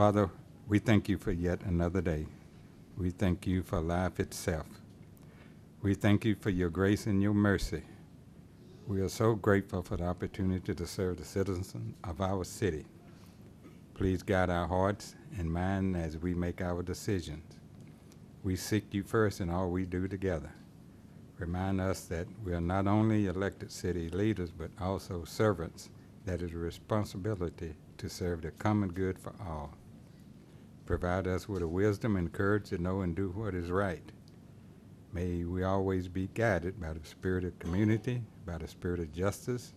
Father, we thank you for yet another day. We thank you for life itself. We thank you for your grace and your mercy. We are so grateful for the opportunity to serve the citizens of our city. Please guide our hearts and minds as we make our decisions. We seek you first in all we do together. Remind us that we are not only elected city leaders, but also servants that is a responsibility to serve the common good for all. Provide us with the wisdom and courage to know and do what is right. May we always be guided by the spirit of community, by the spirit of justice,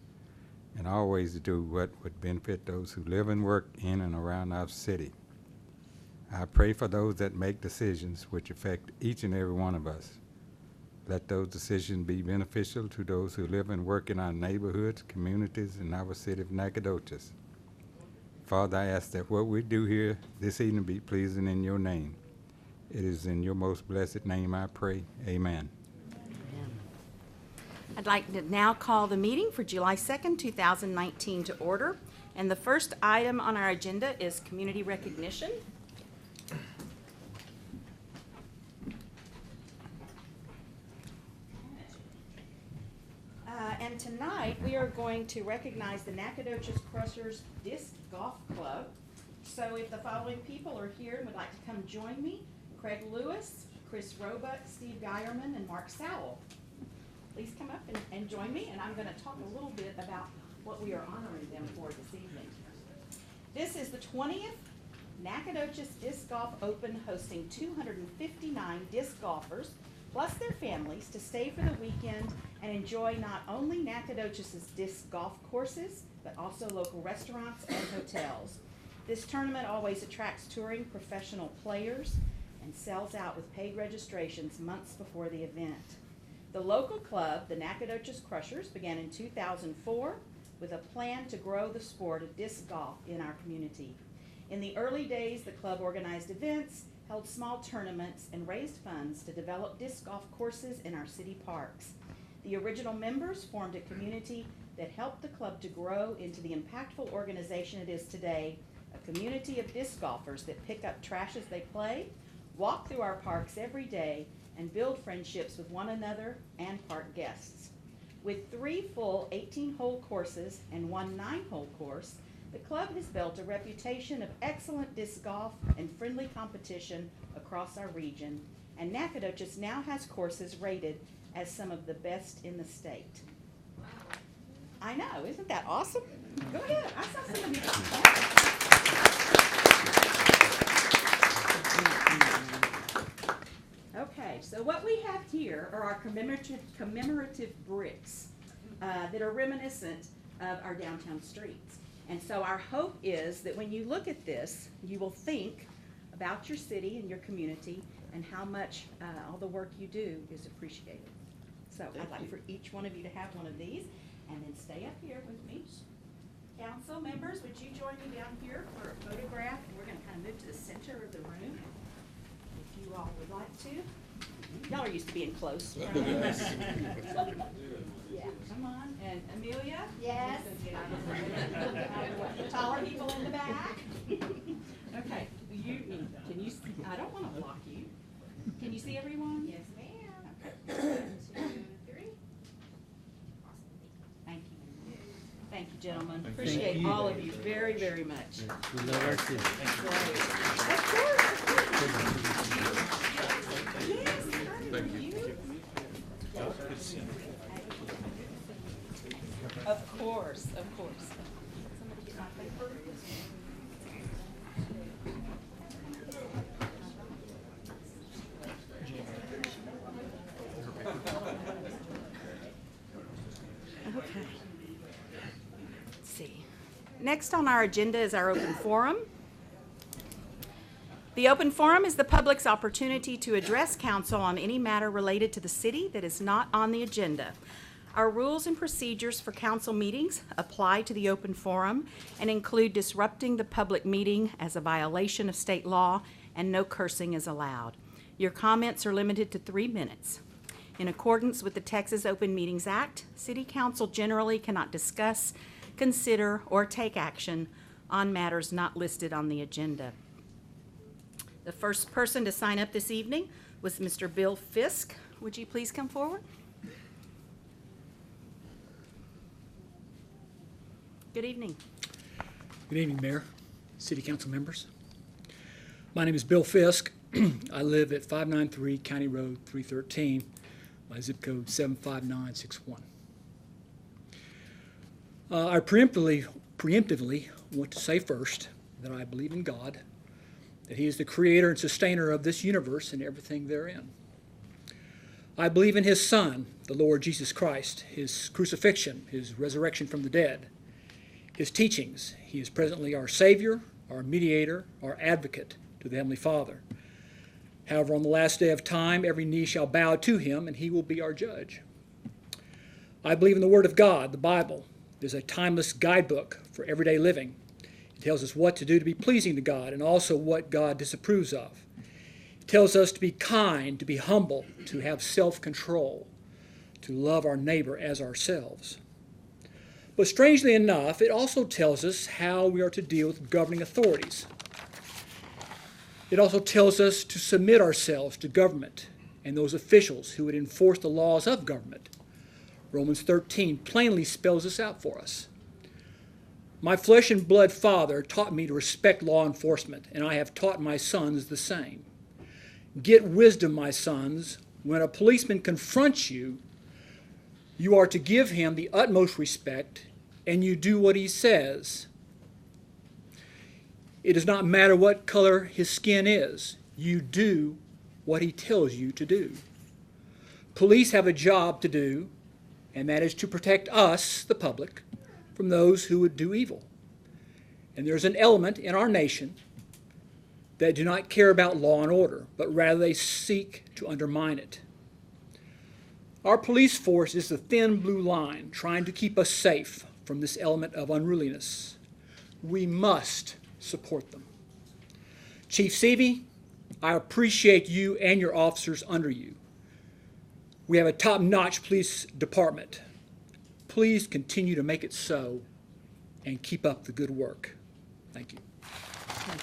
and always do what would benefit those who live and work in and around our city. I pray for those that make decisions which affect each and every one of us. Let those decisions be beneficial to those who live and work in our neighborhoods, communities, and our city of Nacogdoches. Father, I ask that what we do here this evening be pleasing in your name. It is in your most blessed name I pray. Amen. I'd like to now call the meeting for July 2nd, 2019 to order. And the first item on our agenda is community recognition. And tonight we are going to recognize the Nacogdoches Crushers Disc Golf Club. So if the following people are here and would like to come join me: Craig Lewis, Chris Roebuck, Steve Geierman, and Mark Sowell. Please come up and join me, and I'm going to talk a little bit about what we are honoring them for this evening. This is the 20th Nacogdoches Disc Golf Open, hosting 259 disc golfers plus their families to stay for the weekend and enjoy not only Nacogdoches' disc golf courses, but also local restaurants and hotels. This tournament always attracts touring professional players and sells out with paid registrations months before the event. The local club, the Nacogdoches Crushers, began in 2004 with a plan to grow the sport of disc golf in our community. In the early days, the club organized events, held small tournaments, and raised funds to develop disc golf courses in our city parks. The original members formed a community that helped the club to grow into the impactful organization it is today, a community of disc golfers that pick up trash as they play, walk through our parks every day, and build friendships with one another and park guests. With 3 full 18-hole courses and 1 9-hole course, the club has built a reputation of excellent disc golf and friendly competition across our region, and Nacogdoches now has courses rated as some of the best in the state. I know, isn't that awesome? Go ahead, I saw some of you. Okay, so what we have here are our commemorative bricks that are reminiscent of our downtown streets. And so our hope is that when you look at this, you will think about your city and your community and how much all the work you do is appreciated. So I'd like for each one of you to have one of these, and then stay up here with me. Council members, would you join me down here for a photograph? And we're going to kind of move to the center of the room, if you all would like to. Y'all are used to being close. Right? Yeah, come on. And Amelia? Yes. The taller people in the back. Okay. Can you see? I don't want to block you. Can you see everyone? Yes, ma'am. Okay. 1, 2, 3. Thank you. Thank you, gentlemen. Appreciate all of you very, very much. We love our city. Of course. Yes, thank you. Of course, of course. Somebody get my paper? Okay. Let's see. Next on our agenda is our open forum. The open forum is the public's opportunity to address council on any matter related to the city that is not on the agenda. Our rules and procedures for council meetings apply to the open forum and include disrupting the public meeting as a violation of state law, and no cursing is allowed. Your comments are limited to 3 minutes. In accordance with the Texas Open Meetings Act, City Council generally cannot discuss, consider, or take action on matters not listed on the agenda. The first person to sign up this evening was Mr. Bill Fisk. Would you please come forward? Good evening. Good evening, Mayor, City Council members. My name is Bill Fisk. I live at 593 County Road 313, my zip code 75961. I preemptively want to say first that I believe in God, that He is the creator and sustainer of this universe and everything therein. I believe in His Son, the Lord Jesus Christ, His crucifixion, His resurrection from the dead, His teachings. He is presently our Savior, our mediator, our advocate to the Heavenly Father. However, on the last day of time, every knee shall bow to Him, and He will be our judge. I believe in the Word of God, the Bible. It is a timeless guidebook for everyday living. It tells us what to do to be pleasing to God and also what God disapproves of. It tells us to be kind, to be humble, to have self-control, to love our neighbor as ourselves. But strangely enough, it also tells us how we are to deal with governing authorities. It also tells us to submit ourselves to government and those officials who would enforce the laws of government. Romans 13 plainly spells this out for us. My flesh and blood father taught me to respect law enforcement, and I have taught my sons the same. Get wisdom, my sons. When a policeman confronts you, you are to give him the utmost respect, and you do what he says. It does not matter what color his skin is. You do what he tells you to do. Police have a job to do, and that is to protect us, the public, from those who would do evil. And there's an element in our nation that do not care about law and order, but rather they seek to undermine it. Our police force is the thin blue line trying to keep us safe from this element of unruliness. We must support them. Chief Seavey, I appreciate you and your officers under you. We have a top-notch police department. Please continue to make it so and keep up the good work. Thank you. Thank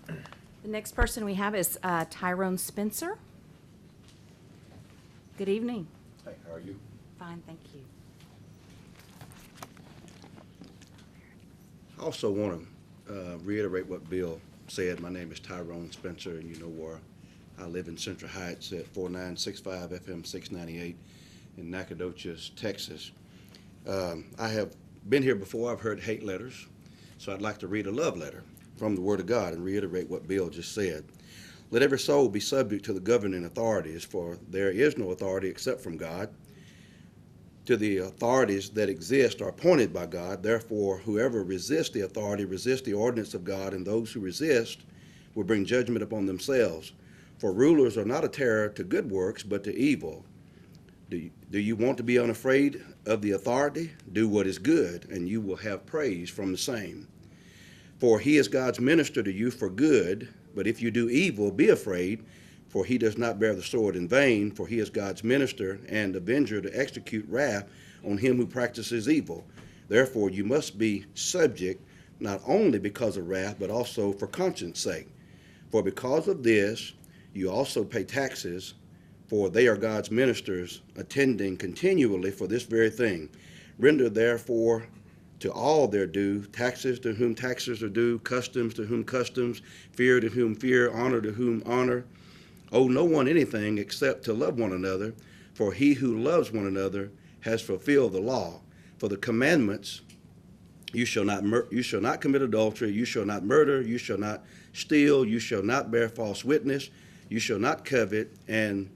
you. The next person we have is Tyrone Spencer. Good evening. Hey, how are you? Fine, thank you. I also want to reiterate what Bill said. My name is Tyrone Spencer, and you know where I live in Central Heights at 4965 FM 698 in Nacogdoches, Texas. I have been here before. I've heard hate letters, so I'd like to read a love letter from the Word of God and reiterate what Bill just said. Let every soul be subject to the governing authorities, for there is no authority except from God. To the authorities that exist are appointed by God. Therefore, whoever resists the authority resists the ordinance of God, and those who resist will bring judgment upon themselves. For rulers are not a terror to good works, but to evil. Do you want to be unafraid of the authority? Do what is good, and you will have praise from the same. For he is God's minister to you for good, but if you do evil, be afraid, for he does not bear the sword in vain, for he is God's minister and avenger to execute wrath on him who practices evil. Therefore you must be subject, not only because of wrath, but also for conscience sake. For because of this, you also pay taxes, for they are God's ministers, attending continually for this very thing. Render therefore to all their due, taxes to whom taxes are due, customs to whom customs, fear to whom fear, honor to whom honor. Owe no one anything except to love one another, for he who loves one another has fulfilled the law. For the commandments, you shall not commit adultery, you shall not murder, you shall not steal, you shall not bear false witness, you shall not covet, and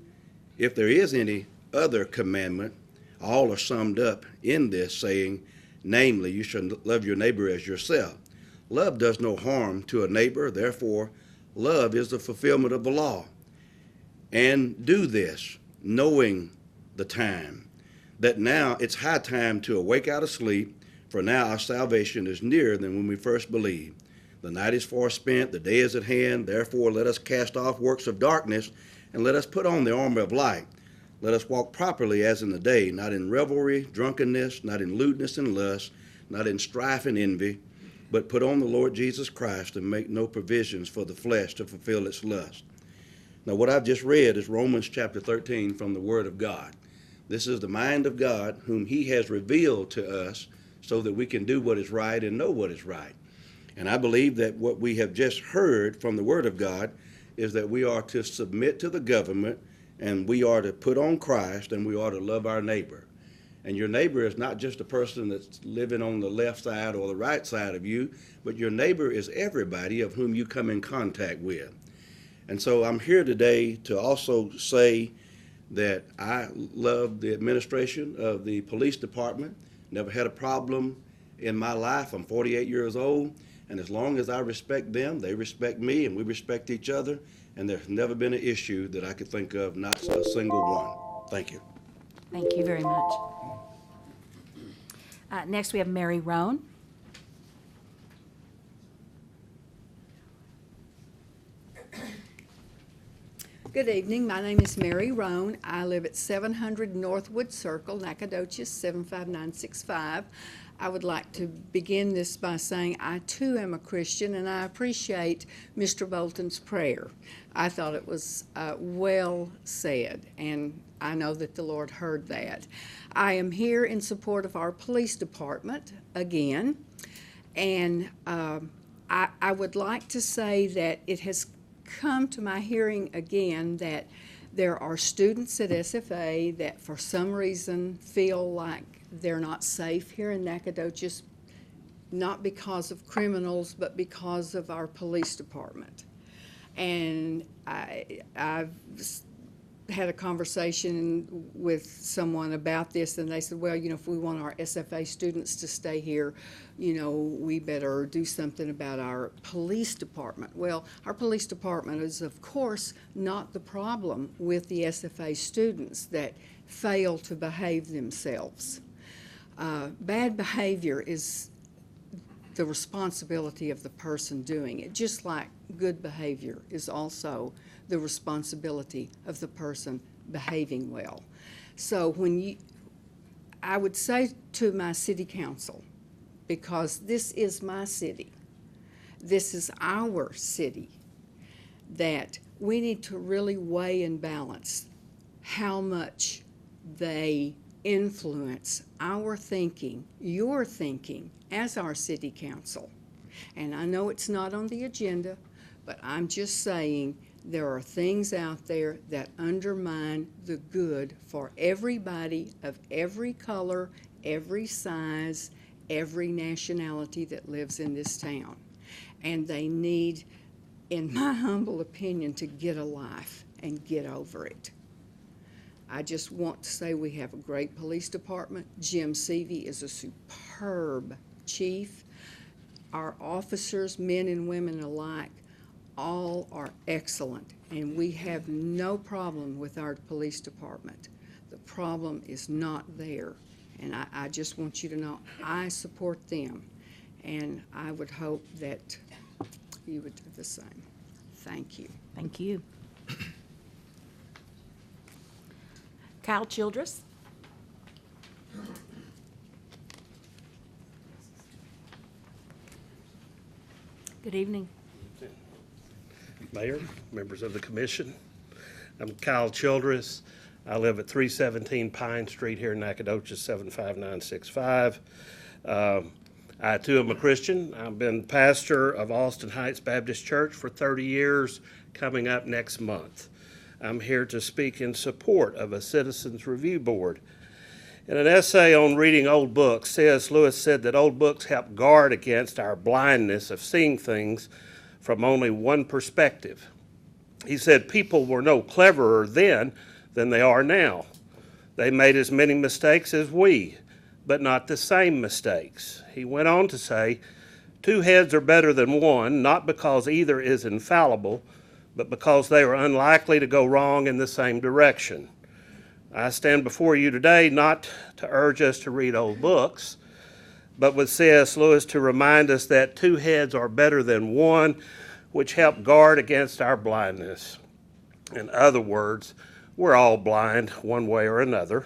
if there is any other commandment, all are summed up in this, saying, namely, you shall love your neighbor as yourself. Love does no harm to a neighbor, therefore love is the fulfillment of the law. And do this, knowing the time, that now it's high time to awake out of sleep, for now our salvation is nearer than when we first believed. The night is far spent, the day is at hand, therefore let us cast off works of darkness, and let us put on the armor of light. Let us walk properly as in the day, not in revelry, drunkenness, not in lewdness and lust, not in strife and envy, but put on the Lord Jesus Christ and make no provisions for the flesh to fulfill its lust. Now, what I've just read is Romans chapter 13 from the Word of God. This is the mind of God, whom He has revealed to us so that we can do what is right and know what is right. And I believe that what we have just heard from the Word of God is that we are to submit to the government, and we are to put on Christ, and we are to love our neighbor. And your neighbor is not just a person that's living on the left side or the right side of you, but your neighbor is everybody of whom you come in contact with. And so I'm here today to also say that I love the administration of the police department. Never had a problem in my life. I'm 48 years old, and as long as I respect them, they respect me, and we respect each other, and there's never been an issue that I could think of, not a single one. Thank you. Thank you very much. Next, we have Mary Roan. Good evening. My name is Mary Roan. I live at 700 Northwood Circle, Nacogdoches 75965. I would like to begin this by saying I too am a Christian, and I appreciate Mr. Bolton's prayer. I thought it was well said, and I know that the Lord heard that. I am here in support of our police department again, and I would like to say that it has come to my hearing again that there are students at SFA that for some reason feel like they're not safe here in Nacogdoches, not because of criminals, but because of our police department. And I've had a conversation with someone about this, and they said, well, you know, if we want our SFA students to stay here, you know, we better do something about our police department. Well, our police department is, of course, not the problem with the SFA students that fail to behave themselves. Bad behavior is the responsibility of the person doing it, just like good behavior is also the responsibility of the person behaving well. So I would say to my city council, because this is my city, this is our city, that we need to really weigh and balance how much they influence our thinking, your thinking, as our city council. And I know it's not on the agenda, but I'm just saying there are things out there that undermine the good for everybody of every color, every size, every nationality that lives in this town. And they need, in my humble opinion, to get a life and get over it. I just want to say we have a great police department. Jim Seavey is a superb chief. Our officers, men and women alike, all are excellent, and we have no problem with our police department. The problem is not there, and I just want you to know I support them, and I would hope that you would do the same. Thank you. Thank you. Kyle Childress. Good evening. Mayor, members of the commission. I'm Kyle Childress. I live at 317 Pine Street here in Nacogdoches, 75965. I too am a Christian. I've been pastor of Austin Heights Baptist Church for 30 years, coming up next month. I'm here to speak in support of a Citizens Review Board. In an essay on reading old books, C.S. Lewis said that old books help guard against our blindness of seeing things from only one perspective. He said people were no cleverer then than they are now. They made as many mistakes as we, but not the same mistakes. He went on to say, 2 heads are better than one, not because either is infallible, but because they are unlikely to go wrong in the same direction. I stand before you today not to urge us to read old books, but with C.S. Lewis to remind us that 2 heads are better than one, which help guard against our blindness. In other words, we're all blind one way or another.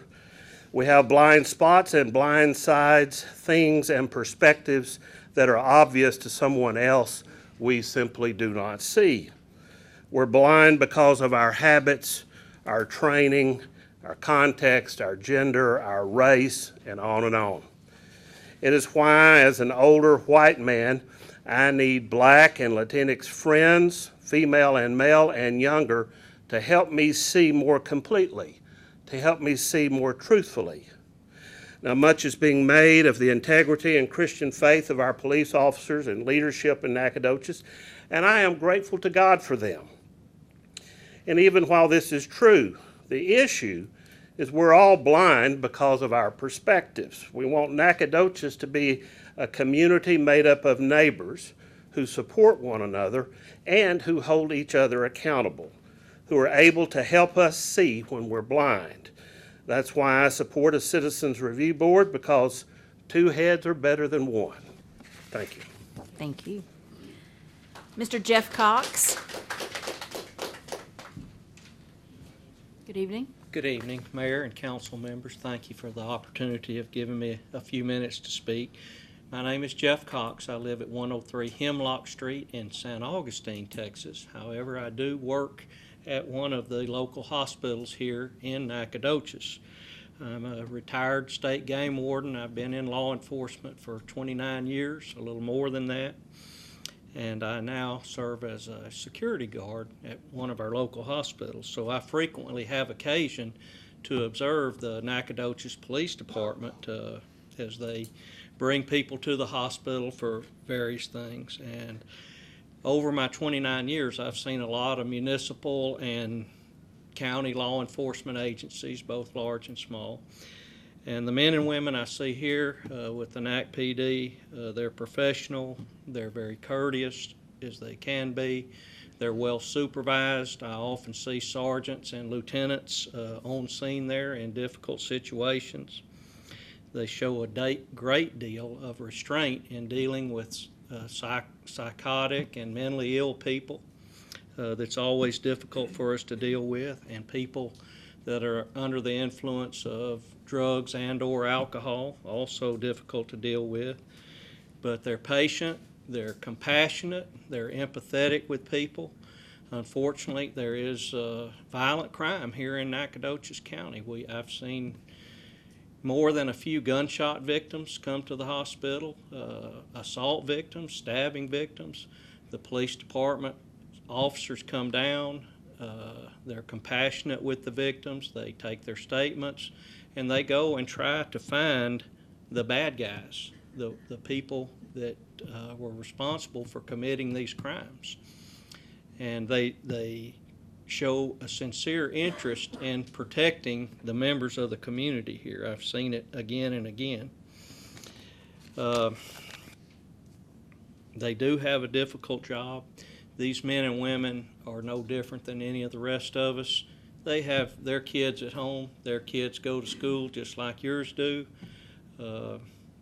We have blind spots and blind sides, things and perspectives that are obvious to someone else we simply do not see. We're blind because of our habits, our training, our context, our gender, our race, and on and on. It is why, as an older white man, I need Black and Latinx friends, female and male and younger, to help me see more completely, to help me see more truthfully. Now, much is being made of the integrity and Christian faith of our police officers and leadership in Nacogdoches, and I am grateful to God for them. And even while this is true, the issue is we're all blind because of our perspectives. We want Nacogdoches to be a community made up of neighbors who support one another and who hold each other accountable, who are able to help us see when we're blind. That's why I support a Citizens Review Board, because two heads are better than one. Thank you. Thank you. Mr. Jeff Cox. Good evening. Good evening, Mayor and council members. Thank you for the opportunity of giving me a few minutes to speak. My name is Jeff Cox. I live at 103 Hemlock Street in San Augustine, Texas. However, I do work at one of the local hospitals here in Nacogdoches. I'm a retired state game warden. I've been in law enforcement for 29 years, a little more than that. And I now serve as a security guard at one of our local hospitals. So I frequently have occasion to observe the Nacogdoches Police Department as they bring people to the hospital for various things. And over my 29 years, I've seen a lot of municipal and county law enforcement agencies, both large and small. And the men and women I see here with the NACPD, they're professional, they're very courteous as they can be, they're well supervised. I often see sergeants and lieutenants on scene there in difficult situations. They show a great deal of restraint in dealing with psychotic and mentally ill people. That's always difficult for us to deal with, and people that are under the influence of drugs and or alcohol, also difficult to deal with. But they're patient, they're compassionate, they're empathetic with people. Unfortunately, there is violent crime here in Nacogdoches County. I've seen more than a few gunshot victims come to the hospital, assault victims, stabbing victims. The police department officers come down, they're compassionate with the victims, they take their statements, and they go and try to find the bad guys, the people that were responsible for committing these crimes. And they show a sincere interest in protecting the members of the community here. I've seen it again and again. They do have a difficult job. These men and women are no different than any of the rest of us. They have their kids at home. Their kids go to school just like yours do.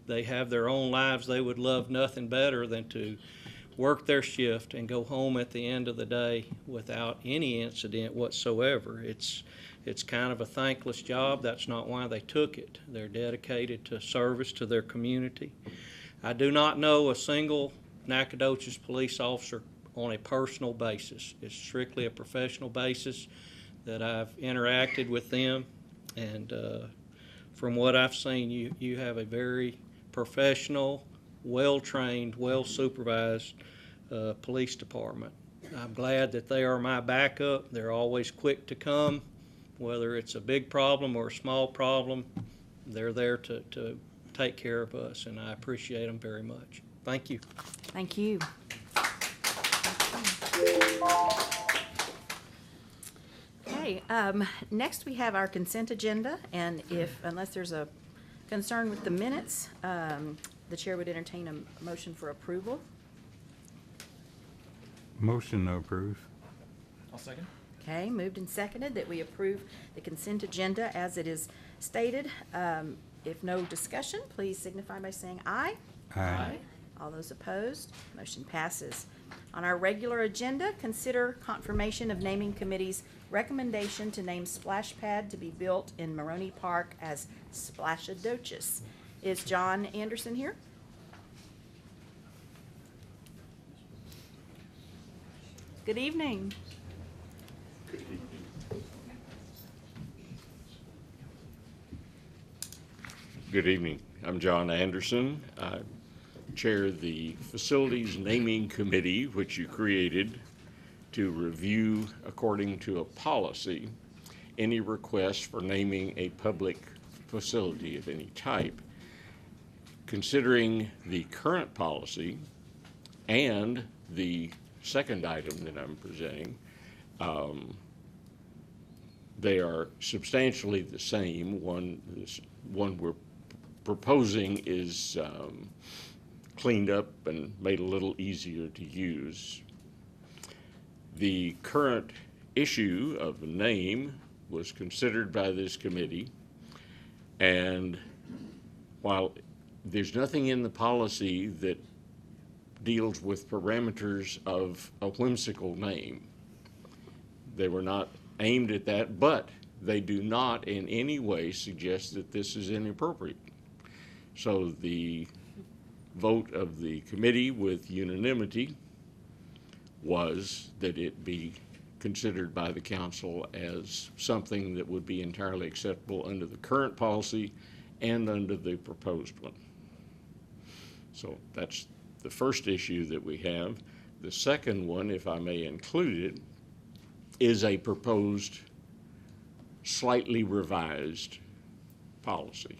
They have their own lives. They would love nothing better than to work their shift and go home at the end of the day without any incident whatsoever. It's kind of a thankless job. That's not why they took it. They're dedicated to service to their community. I do not know a single Nacogdoches police officer on a personal basis. It's strictly a professional basis that I've interacted with them, and from what I've seen, you have a very professional, well-trained, well-supervised police department. I'm glad that they are my backup. They're always quick to come, whether it's a big problem or a small problem. They're there to take care of us, and I appreciate them very much. Thank you. Thank you. Okay, next we have our consent agenda, and unless there's a concern with the minutes, the chair would entertain a motion for approval. Motion to approve. I'll second. Okay, moved and seconded that we approve the consent agenda as it is stated. If no discussion, please signify by saying aye. Aye. All those opposed, motion passes. On our regular agenda, consider confirmation of naming committee's recommendation to name splash pad to be built in Maroney Park as Splashadoches. Is John Anderson here? Good evening. Good evening. I'm John Anderson. I chair the Facilities Naming Committee, which you created to review, according to a policy, any request for naming a public facility of any type. Considering the current policy and the second item that I'm presenting, they are substantially the same. One we're proposing is cleaned up and made a little easier to use. The current issue of a name was considered by this committee, and while there's nothing in the policy that deals with parameters of a whimsical name, they were not aimed at that, but they do not in any way suggest that this is inappropriate. So the vote of the committee with unanimity was that it be considered by the council as something that would be entirely acceptable under the current policy and under the proposed one. So that's the first issue that we have. The second one, if I may include it, is a proposed slightly revised policy.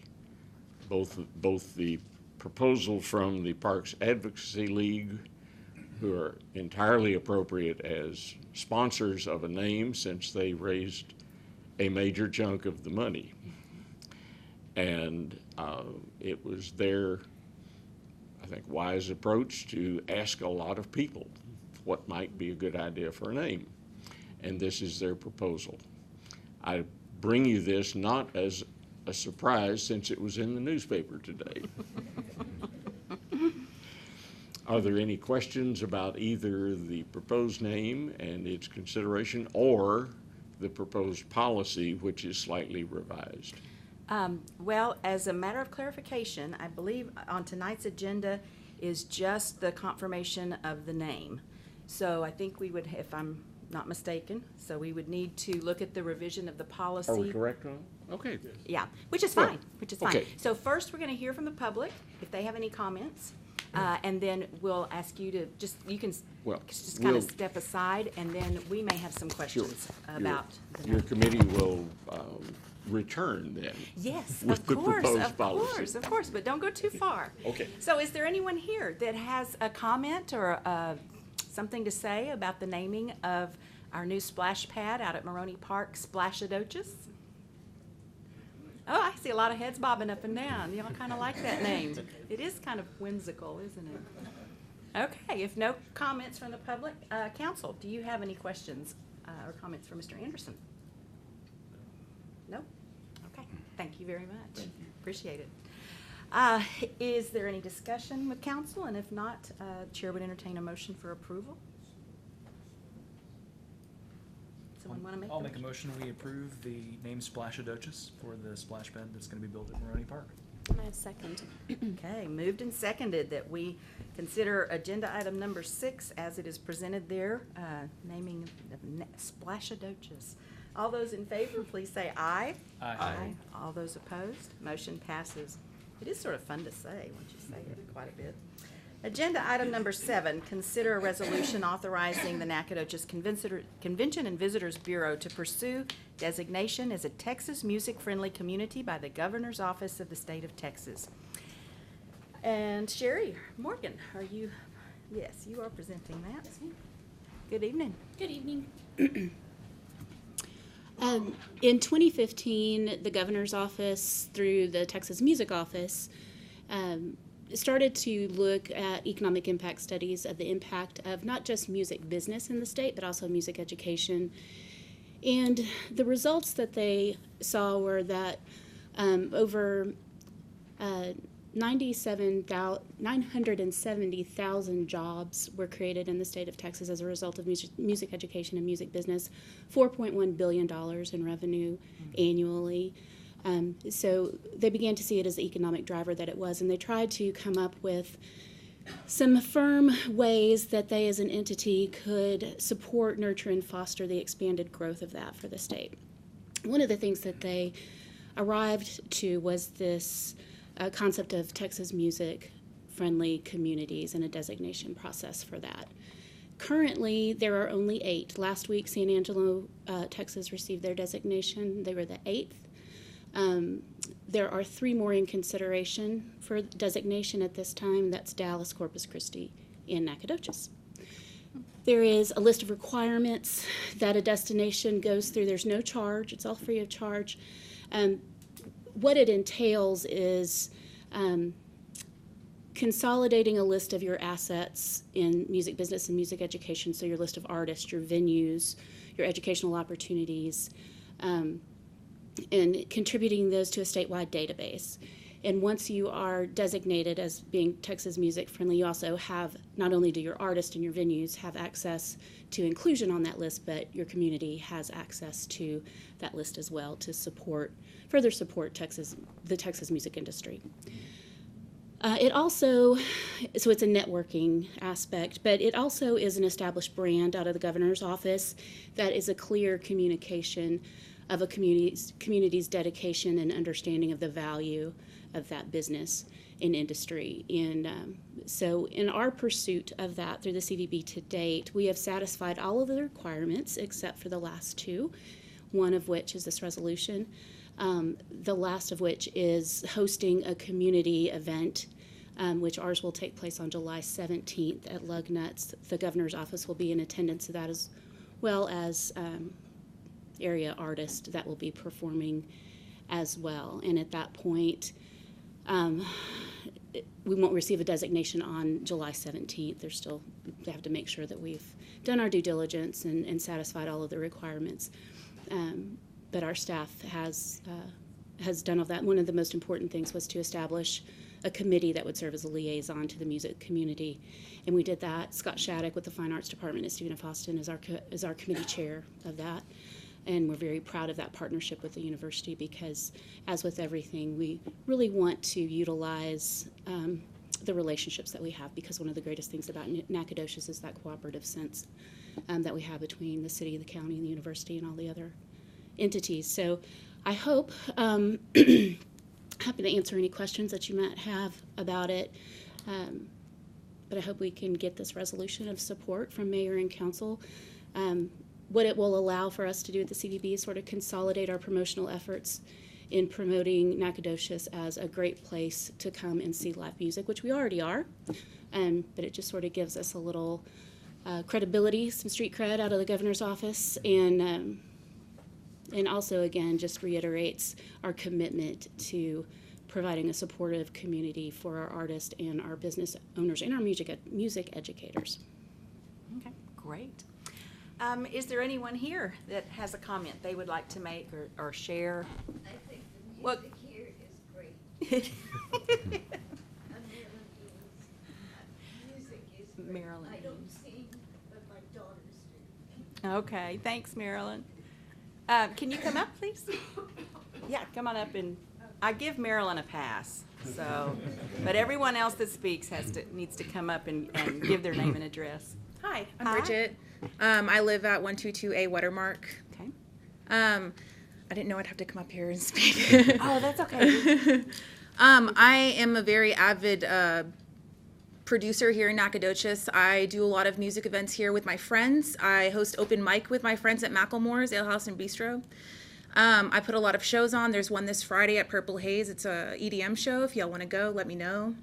Both the proposal from the Parks Advocacy League, who are entirely appropriate as sponsors of a name since they raised a major chunk of the money. And it was their, I think, wise approach to ask a lot of people what might be a good idea for a name. And this is their proposal. I bring you this not as a surprise since it was in the newspaper today. Are there any questions about either the proposed name and its consideration or the proposed policy, which is slightly revised? Well, as a matter of clarification, I believe on tonight's agenda is just the confirmation of the name. So I think we would, if I'm not mistaken, so we would need to look at the revision of the policy. Are we correct on it? Okay. Yeah, which is Yeah. fine, which is fine. Okay. So first, we're going to hear from the public, if they have any comments, and then we'll ask you to just, you can Well, just kind of we'll- step aside, and then we may have some questions about the Your name. committee will return then. Yes, with of the course, proposed of policy. course, of course, but don't go too far. Okay. So is there anyone here that has a comment or something to say about the naming of our new splash pad out at Maroney Park, Splashadochus? Oh, I see a lot of heads bobbing up and down. Y'all kind of like that name. It is kind of whimsical, isn't it? Okay, if no comments from the public, council, do you have any questions or comments for Mr. Anderson? No? Okay, thank you very much. Appreciate it. Is there any discussion with council? And if not, Chair would entertain a motion for approval. Someone want to make the I'll make a motion? motion, we approve the name Splashadochus for the splash pad that's gonna be built at Maroney Park. I second. Okay, moved and seconded that we consider agenda item number 6 as it is presented there, naming Splashadochus. All those in favor, please say aye. Aye. All those opposed, motion passes. It is sort of fun to say once you say it quite a bit. Agenda item number 7, consider a resolution authorizing the Nacogdoches Convention and Visitors Bureau to pursue designation as a Texas music-friendly community by the Governor's Office of the State of Texas. And Sherry Morgan, are you, yes, you are presenting that. Good evening. Good evening. In 2015, the governor's office, through the Texas Music Office, started to look at economic impact studies of the impact of not just music business in the state, but also music education. And the results that they saw were that over 970,000 jobs were created in the state of Texas as a result of music education and music business, $4.1 billion in revenue annually. So they began to see it as the economic driver that it was, and they tried to come up with some firm ways that they as an entity could support, nurture, and foster the expanded growth of that for the state. One of the things that they arrived to was this concept of Texas music-friendly communities and a designation process for that. Currently, there are only 8. Last week, San Angelo, Texas received their designation. They were the 8th. There are 3 more in consideration for designation at this time. That's Dallas, Corpus Christi, and Nacogdoches. There is a list of requirements that a destination goes through. There's no charge. It's all free of charge. What it entails is consolidating a list of your assets in music business and music education, so your list of artists, your venues, your educational opportunities, and contributing those to a statewide database. And once you are designated as being Texas music friendly, you also have, not only do your artists and your venues have access to inclusion on that list, but your community has access to that list as well to further support the Texas music industry. It also, so it's a networking aspect, but it also is an established brand out of the governor's office that is a clear communication of a community's dedication and understanding of the value of that business and industry. And so in our pursuit of that through the CVB to date, we have satisfied all of the requirements except for the last 2, one of which is this resolution, the last of which is hosting a community event, which ours will take place on July 17th at Lugnuts. The governor's office will be in attendance of that, as well as area artists that will be performing as well. And at that point, we won't receive a designation on July 17th. They have to make sure that we've done our due diligence and satisfied all of the requirements. But our staff has done all that. One of the most important things was to establish a committee that would serve as a liaison to the music community. And we did that. Scott Shattuck with the Fine Arts Department and Stephen F. Austin is our committee chair of that. And we're very proud of that partnership with the university because, as with everything, we really want to utilize the relationships that we have, because one of the greatest things about Nacogdoches is that cooperative sense that we have between the city, the county, and the university, and all the other entities. So I hope, happy to answer any questions that you might have about it, but I hope we can get this resolution of support from mayor and council. What it will allow for us to do at the CVB is sort of consolidate our promotional efforts in promoting Nacogdoches as a great place to come and see live music, which we already are, but it just sort of gives us a little credibility, some street cred out of the governor's office, and also, again, just reiterates our commitment to providing a supportive community for our artists and our business owners and our music educators. Okay, great. Is there anyone here that has a comment they would like to make or share? I think the music here is great. Music is great. Marilyn. I don't sing, but my daughters do. Okay, thanks, Marilyn. Can you come up, please? Yeah, come on up, and I give Marilyn a pass. So, but everyone else that speaks needs to come up and give their name and address. Hi, I'm Bridget. I live at 122A Watermark. Okay. I didn't know I'd have to come up here and speak. Oh, that's okay. I am a very avid producer here in Nacogdoches. I do a lot of music events here with my friends. I host open mic with my friends at Macklemore's Ale House and Bistro. I put a lot of shows on. There's one this Friday at Purple Haze. It's a EDM show. If y'all want to go, let me know.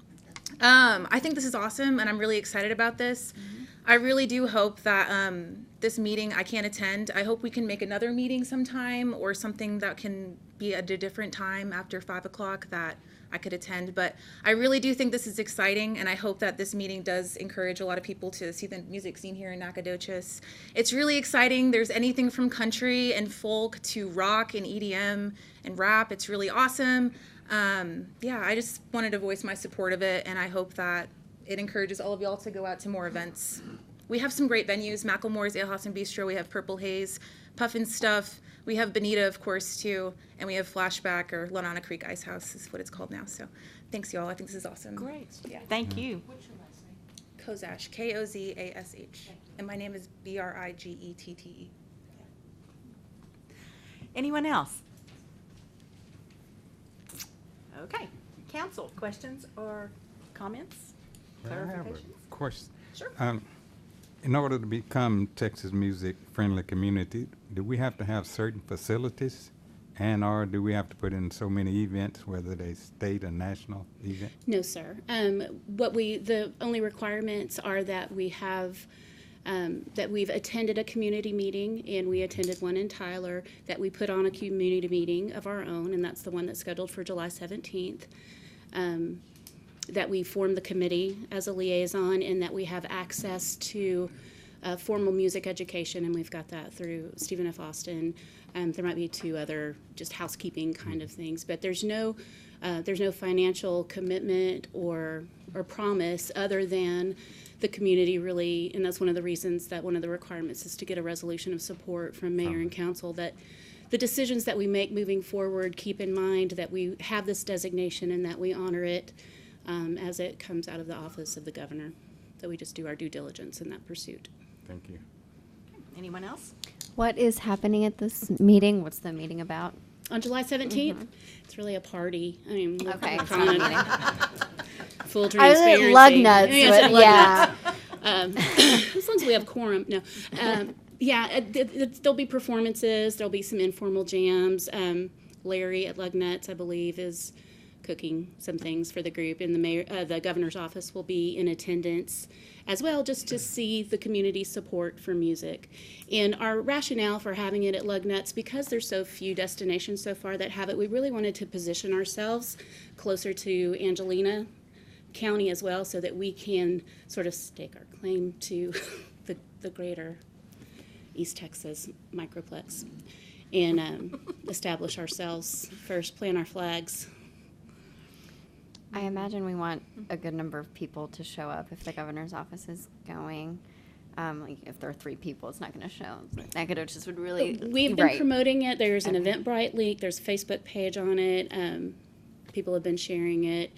I think this is awesome, and I'm really excited about this. I really do hope that this meeting I can't attend. I hope we can make another meeting sometime, or something that can be at a different time after 5 o'clock that I could attend. But I really do think this is exciting, and I hope that this meeting does encourage a lot of people to see the music scene here in Nacogdoches. It's really exciting. There's anything from country and folk to rock and EDM and rap. It's really awesome. Yeah, I just wanted to voice my support of it, and I hope that it encourages all of y'all to go out to more events. We have some great venues, Macklemore's Ale House and Bistro, we have Purple Haze, Puffin Stuff, we have Bonita, of course, too, and we have Flashback, or Lanana Creek Ice House is what it's called now. So thanks, y'all. I think this is awesome. Great. Yeah. Thank you. What's your last name? Kozash, Kozash. And my name is Brigettete. Anyone else? Okay, council, questions or comments, I have a clarifications? question. Sure. In order to become Texas Music Friendly Community, do we have to have certain facilities? And or do we have to put in so many events, whether they state or national event? No, sir. The only requirements are that we have, that we've attended a community meeting, and we attended one in Tyler, that we put on a community meeting of our own, and that's the one that's scheduled for July 17th. That we form the committee as a liaison, and that we have access to formal music education, and we've got that through Stephen F. Austin. There might be 2 other just housekeeping kind of things, but there's no financial commitment or promise other than the community really, and that's one of the reasons that one of the requirements is to get a resolution of support from mayor and council, that the decisions that we make moving forward keep in mind that we have this designation and that we honor it as it comes out of the office of the governor, that we just do our due diligence in that pursuit. Thank you. Anyone else? What is happening at this meeting? What's the meeting about? On July 17th, it's really a party. I mean, we're Okay. calling it full I was transparency. at lug nuts, Yeah, it's at but lug yeah. nuts. As long as we have quorum, no. There'll be performances. There'll be some informal jams. Larry at Lug Nuts, I believe, is cooking some things for the group, and the governor's office will be in attendance as well, just to see the community support for music. And our rationale for having it at Lug Nuts, because there's so few destinations so far that have it, we really wanted to position ourselves closer to Angelina County as well, so that we can sort of stake our claim to the greater East Texas microplex and establish ourselves first, plant our flags. I imagine we want a good number of people to show up if the governor's office is going. Like if there are 3 people, it's not going to show. Nacogdoches would really. We've been right. promoting it. There's an Okay. Eventbrite link. There's a Facebook page on it. People have been sharing it.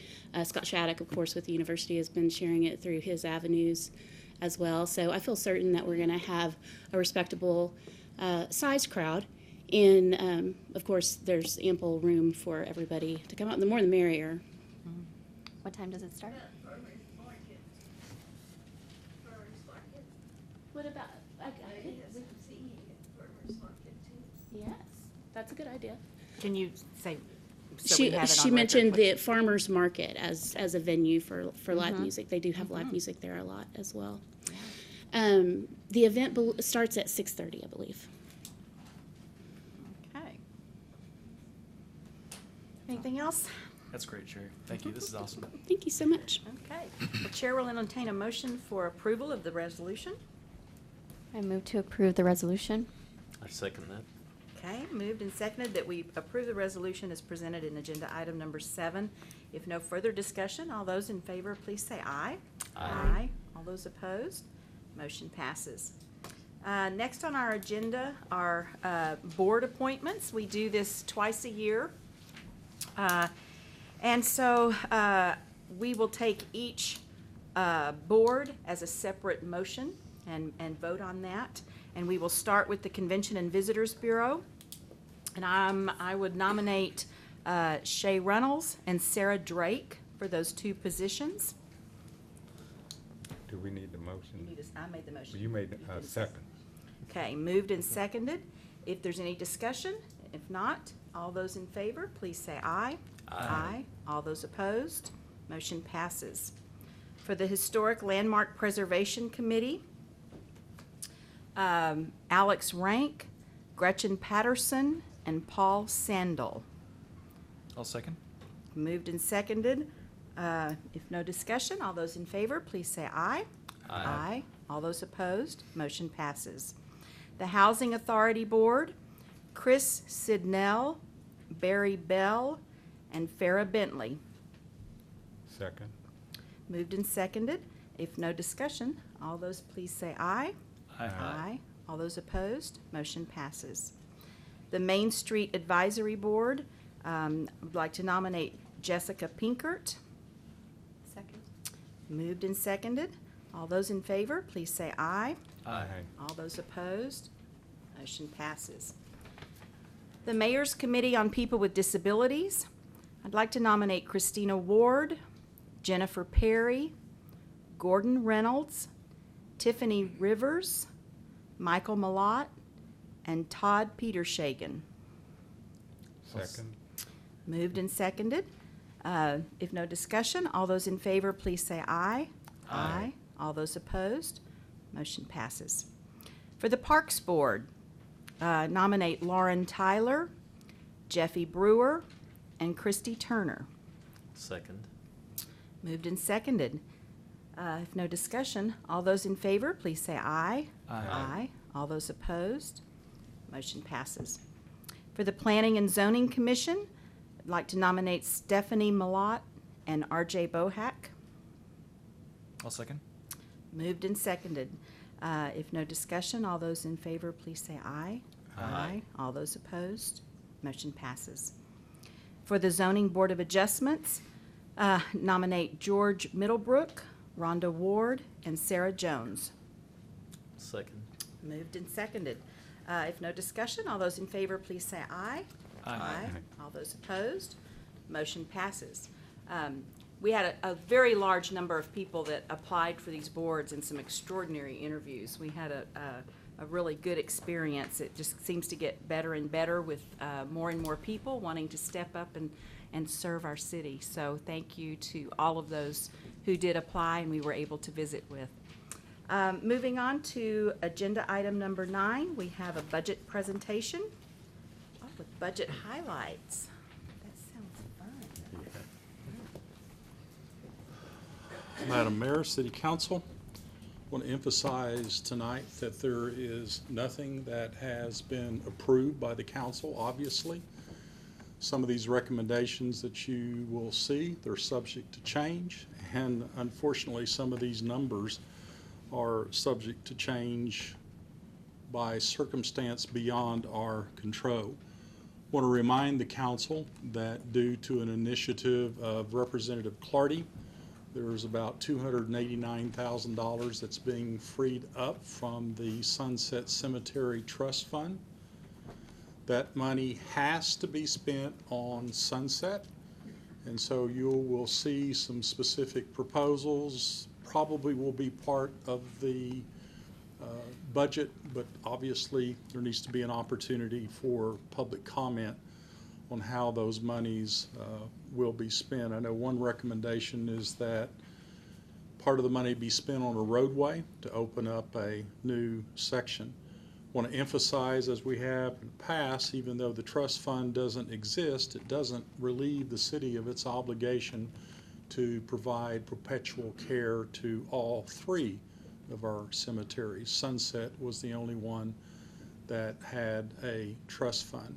Scott Shattuck, of course, with the university, has been sharing it through his avenues as well. So I feel certain that we're going to have a respectable sized crowd. And of course, there's ample room for everybody to come out. The more the merrier. What time does it start? Farmers market. Farmers market. What about? ASMC at farmers market too. Yes, that's a good idea. Can you say? So we have it on She record, mentioned what- the farmers market as a venue for live music. They do have live music there a lot as well. The event starts at 6:30, I believe. Okay. Anything else? That's great, Sherry. Thank you. This is awesome. Thank you so much. Okay. The chair will entertain a motion for approval of the resolution. I move to approve the resolution. I second that. Okay, moved and seconded that we approve the resolution as presented in agenda item number 7. If no further discussion, all those in favor, please say aye. Aye. All those opposed, motion passes. Next on our agenda are board appointments. We do this twice a year. And so we will take each board as a separate motion and vote on that. And we will start with the Convention and Visitors Bureau. And I would nominate Shay Reynolds and Sarah Drake for those 2 positions. Do we need the motion? I made the motion. You made a second. Okay, moved and seconded. If there's any discussion, if not, all those in favor, please say aye. Aye. All those opposed, motion passes. For the Historic Landmark Preservation Committee, Alex Rank, Gretchen Patterson, and Paul Sandel. I'll second. Moved and seconded. If no discussion, all those in favor, please say aye. Aye. All those opposed, motion passes. The Housing Authority Board, Chris Sidnell, Barry Bell, and Farrah Bentley. Second. Moved and seconded. If no discussion, all those please say aye. Aye. All those opposed, motion passes. The Main Street Advisory Board, I'd like to nominate Jessica Pinkert. Second. Moved and seconded. All those in favor, please say aye. Aye. All those opposed, motion passes. The Mayor's Committee on People with Disabilities, I'd like to nominate Christina Ward, Jennifer Perry, Gordon Reynolds, Tiffany Rivers, Michael Malott, and Todd Petershagen. Second. Moved and seconded. If no discussion, all those in favor, please say aye. Aye. All those opposed, motion passes. For the Parks Board, nominate Lauren Tyler, Jeffy Brewer, and Christy Turner. Second. Moved and seconded. If no discussion, all those in favor, please say aye. Aye. All those opposed, motion passes. For the Planning and Zoning Commission, I'd like to nominate Stephanie Malott and R.J. Bohack. I'll second. Moved and seconded. If no discussion, all those in favor, please say aye. Aye. All those opposed, motion passes. For the Zoning Board of Adjustments, nominate George Middlebrook, Rhonda Ward, and Sarah Jones. Second. Moved and seconded. If no discussion, all those in favor, please say aye. Aye. All those opposed, motion passes. We had a very large number of people that applied for these boards and some extraordinary interviews. We had a really good experience. It just seems to get better and better with more and more people wanting to step up and serve our city. So thank you to all of those who did apply and we were able to visit with. Moving on to agenda item number 9, we have a budget presentation with budget highlights. That sounds fun. Madam Mayor, City Council, I want to emphasize tonight that there is nothing that has been approved by the council, obviously. Some of these recommendations that you will see, they're subject to change, and unfortunately, some of these numbers are subject to change by circumstance beyond our control. I want to remind the council that due to an initiative of Representative Clardy, there's about $289,000 that's being freed up from the Sunset Cemetery Trust Fund. That money has to be spent on Sunset, and so you will see some specific proposals, probably will be part of the budget, but obviously there needs to be an opportunity for public comment on how those monies will be spent. I know one recommendation is that part of the money be spent on a roadway to open up a new section. I want to emphasize, as we have in the past, even though the trust fund doesn't exist, it doesn't relieve the city of its obligation to provide perpetual care to all 3 of our cemeteries. Sunset was the only one that had a trust fund.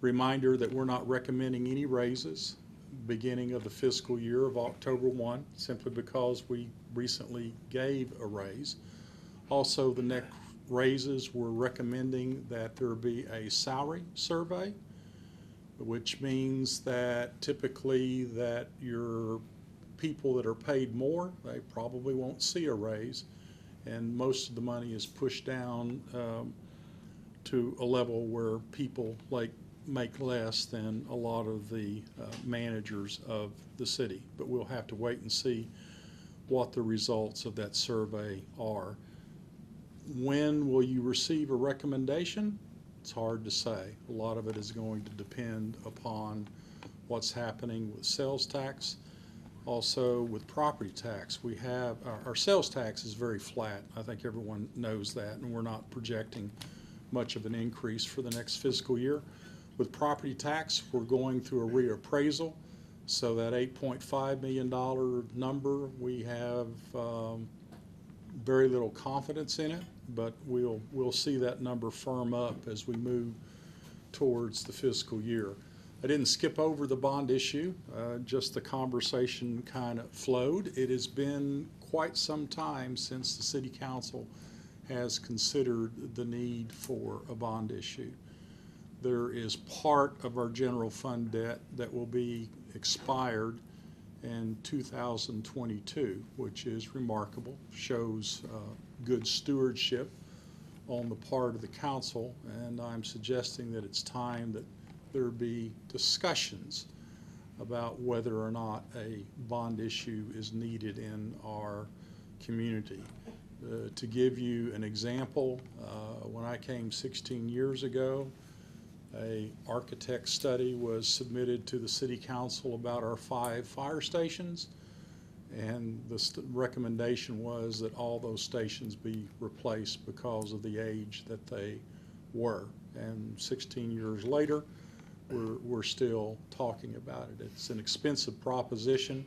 Reminder that we're not recommending any raises beginning of the fiscal year of October 1, simply because we recently gave a raise. Also, the next raises, we're recommending that there be a salary survey, which means that typically that your people that are paid more, they probably won't see a raise, and most of the money is pushed down to a level where people make less than a lot of the managers of the city. But we'll have to wait and see what the results of that survey are. When will you receive a recommendation? It's hard to say. A lot of it is going to depend upon what's happening with sales tax. Also with property tax, we have, our sales tax is very flat. I think everyone knows that, and we're not projecting much of an increase for the next fiscal year. With property tax, we're going through a reappraisal, so that $8.5 million number, we have very little confidence in it, but we'll see that number firm up as we move towards the fiscal year. I didn't skip over the bond issue, just the conversation kind of flowed. It has been quite some time since the City Council has considered the need for a bond issue. There is part of our general fund debt that will be expired in 2022, which is remarkable, shows good stewardship on the part of the council, and I'm suggesting that it's time that there be discussions about whether or not a bond issue is needed in our community. To give you an example, when I came 16 years ago, a architect study was submitted to the city council about our 5 fire stations, and the recommendation was that all those stations be replaced because of the age that they were. And 16 years later, we're still talking about it. It's an expensive proposition,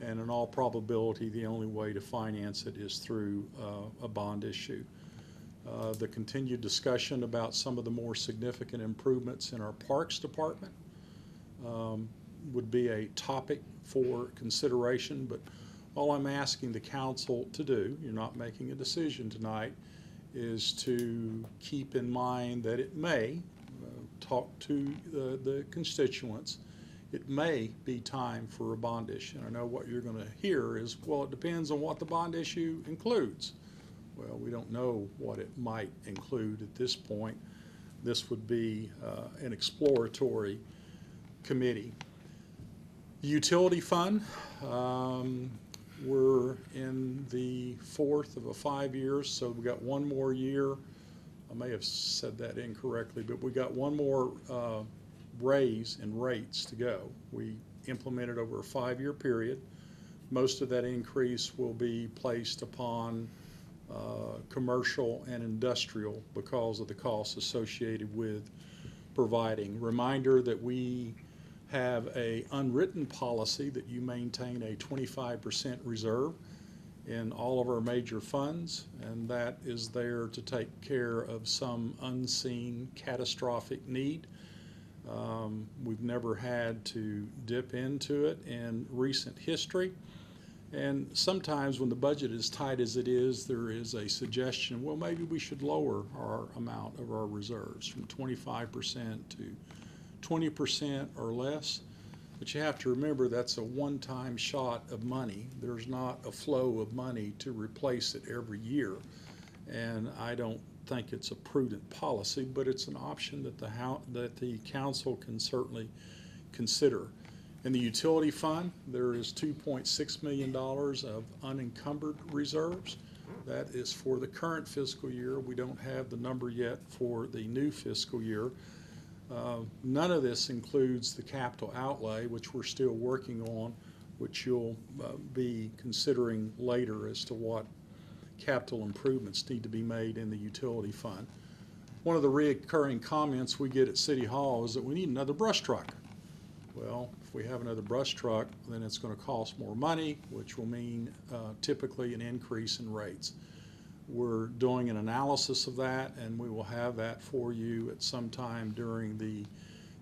and in all probability, the only way to finance it is through a bond issue. The continued discussion about some of the more significant improvements in our Parks Department would be a topic for consideration, but all I'm asking the council to do, you're not making a decision tonight, is to keep in mind that it may, talk to the constituents, it may be time for a bond issue. And I know what you're going to hear is, well, it depends on what the bond issue includes. Well, we don't know what it might include at this point. This would be an exploratory committee. The utility fund, we're in the 4th of a 5 years, so we've got one more year. I may have said that incorrectly, but we got one more raise in rates to go. We implemented over a 5-year period. Most of that increase will be placed upon commercial and industrial because of the costs associated with providing. Reminder that we have a unwritten policy that you maintain a 25% reserve in all of our major funds, and that is there to take care of some unseen catastrophic need. We've never had to dip into it in recent history. And sometimes when the budget is tight as it is, there is a suggestion, well, maybe we should lower our amount of our reserves from 25% to 20% or less. But you have to remember that's a one-time shot of money. There's not a flow of money to replace it every year. And I don't think it's a prudent policy, but it's an option that the council can certainly consider. In the utility fund, there is $2.6 million of unencumbered reserves. That is for the current fiscal year. We don't have the number yet for the new fiscal year. None of this includes the capital outlay, which we're still working on, which you'll be considering later as to what capital improvements need to be made in the utility fund. One of the recurring comments we get at City Hall is that we need another brush truck. Well, if we have another brush truck, then it's going to cost more money, which will mean typically an increase in rates. We're doing an analysis of that, and we will have that for you at some time during the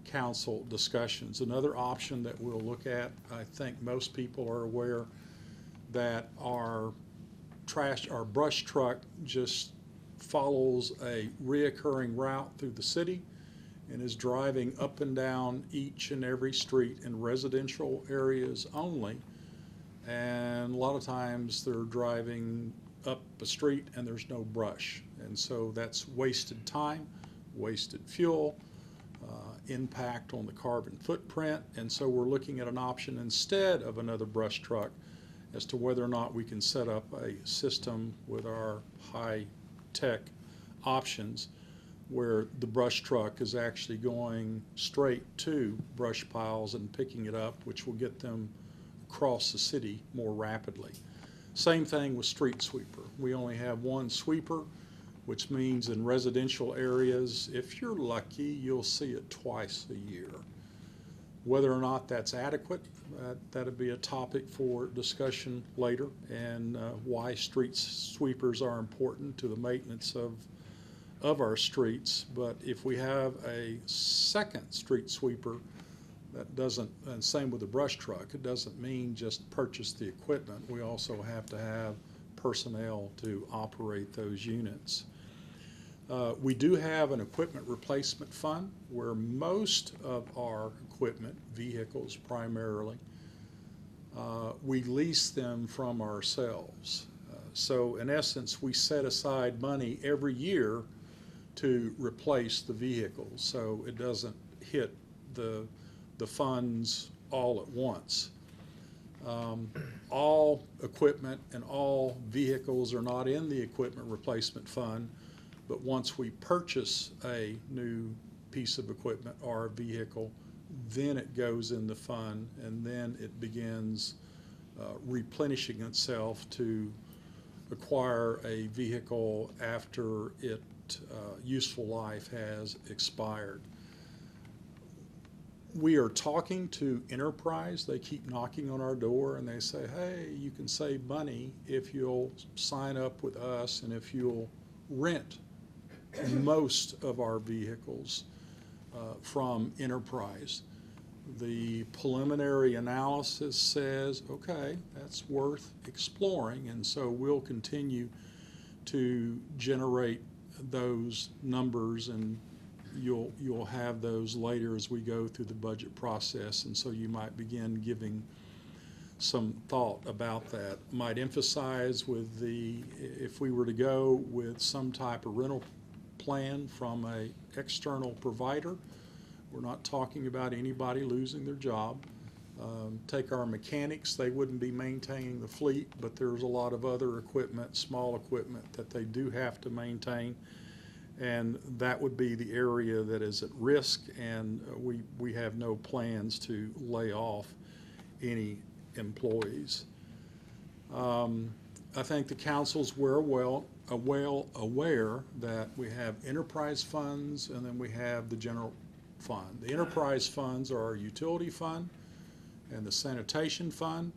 council discussions. Another option that we'll look at, I think most people are aware that our brush truck just follows a reoccurring route through the city and is driving up and down each and every street in residential areas only. And a lot of times they're driving up a street and there's no brush. And so that's wasted time, wasted fuel, impact on the carbon footprint. And so we're looking at an option instead of another brush truck as to whether or not we can set up a system with our high-tech options where the brush truck is actually going straight to brush piles and picking it up, which will get them across the city more rapidly. Same thing with street sweeper. We only have one sweeper, which means in residential areas, if you're lucky, you'll see it twice a year. Whether or not that's adequate, that'll be a topic for discussion later, and why street sweepers are important to the maintenance of our streets. But if we have a second street sweeper, that doesn't, and same with the brush truck, it doesn't mean just purchase the equipment. We also have to have personnel to operate those units. We do have an equipment replacement fund where most of our equipment, vehicles primarily, we lease them from ourselves. So in essence, we set aside money every year to replace the vehicles, so it doesn't hit the funds all at once. All equipment and all vehicles are not in the equipment replacement fund, but once we purchase a new piece of equipment or a vehicle, then it goes in the fund, and then it begins replenishing itself to acquire a vehicle after its useful life has expired. We are talking to Enterprise. They keep knocking on our door and they say, hey, you can save money if you'll sign up with us and if you'll rent most of our vehicles from Enterprise. The preliminary analysis says, okay, that's worth exploring, and so we'll continue to generate those numbers, and you'll have those later as we go through the budget process, and so you might begin giving some thought about that. Might emphasize with if we were to go with some type of rental plan from a external provider, we're not talking about anybody losing their job. Take our mechanics, they wouldn't be maintaining the fleet, but there's a lot of other equipment, small equipment, that they do have to maintain. And that would be the area that is at risk, and we have no plans to lay off any employees. I think the council's well aware that we have enterprise funds and then we have the general fund. The enterprise funds are our utility fund and the sanitation fund,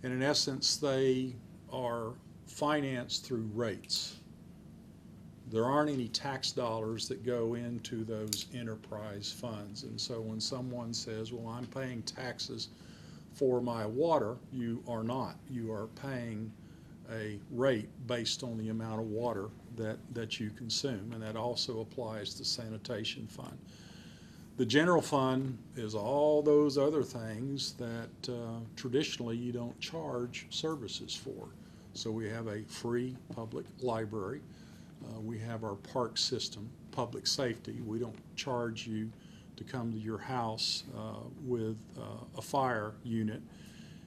and in essence they are financed through rates. There aren't any tax dollars that go into those enterprise funds, and so when someone says, well, I'm paying taxes for my water, you are not. You are paying a rate based on the amount of water that you consume, and that also applies to sanitation fund. The general fund is all those other things that traditionally you don't charge services for. So we have a free public library. We have our park system, public safety. We don't charge you to come to your house with a fire unit.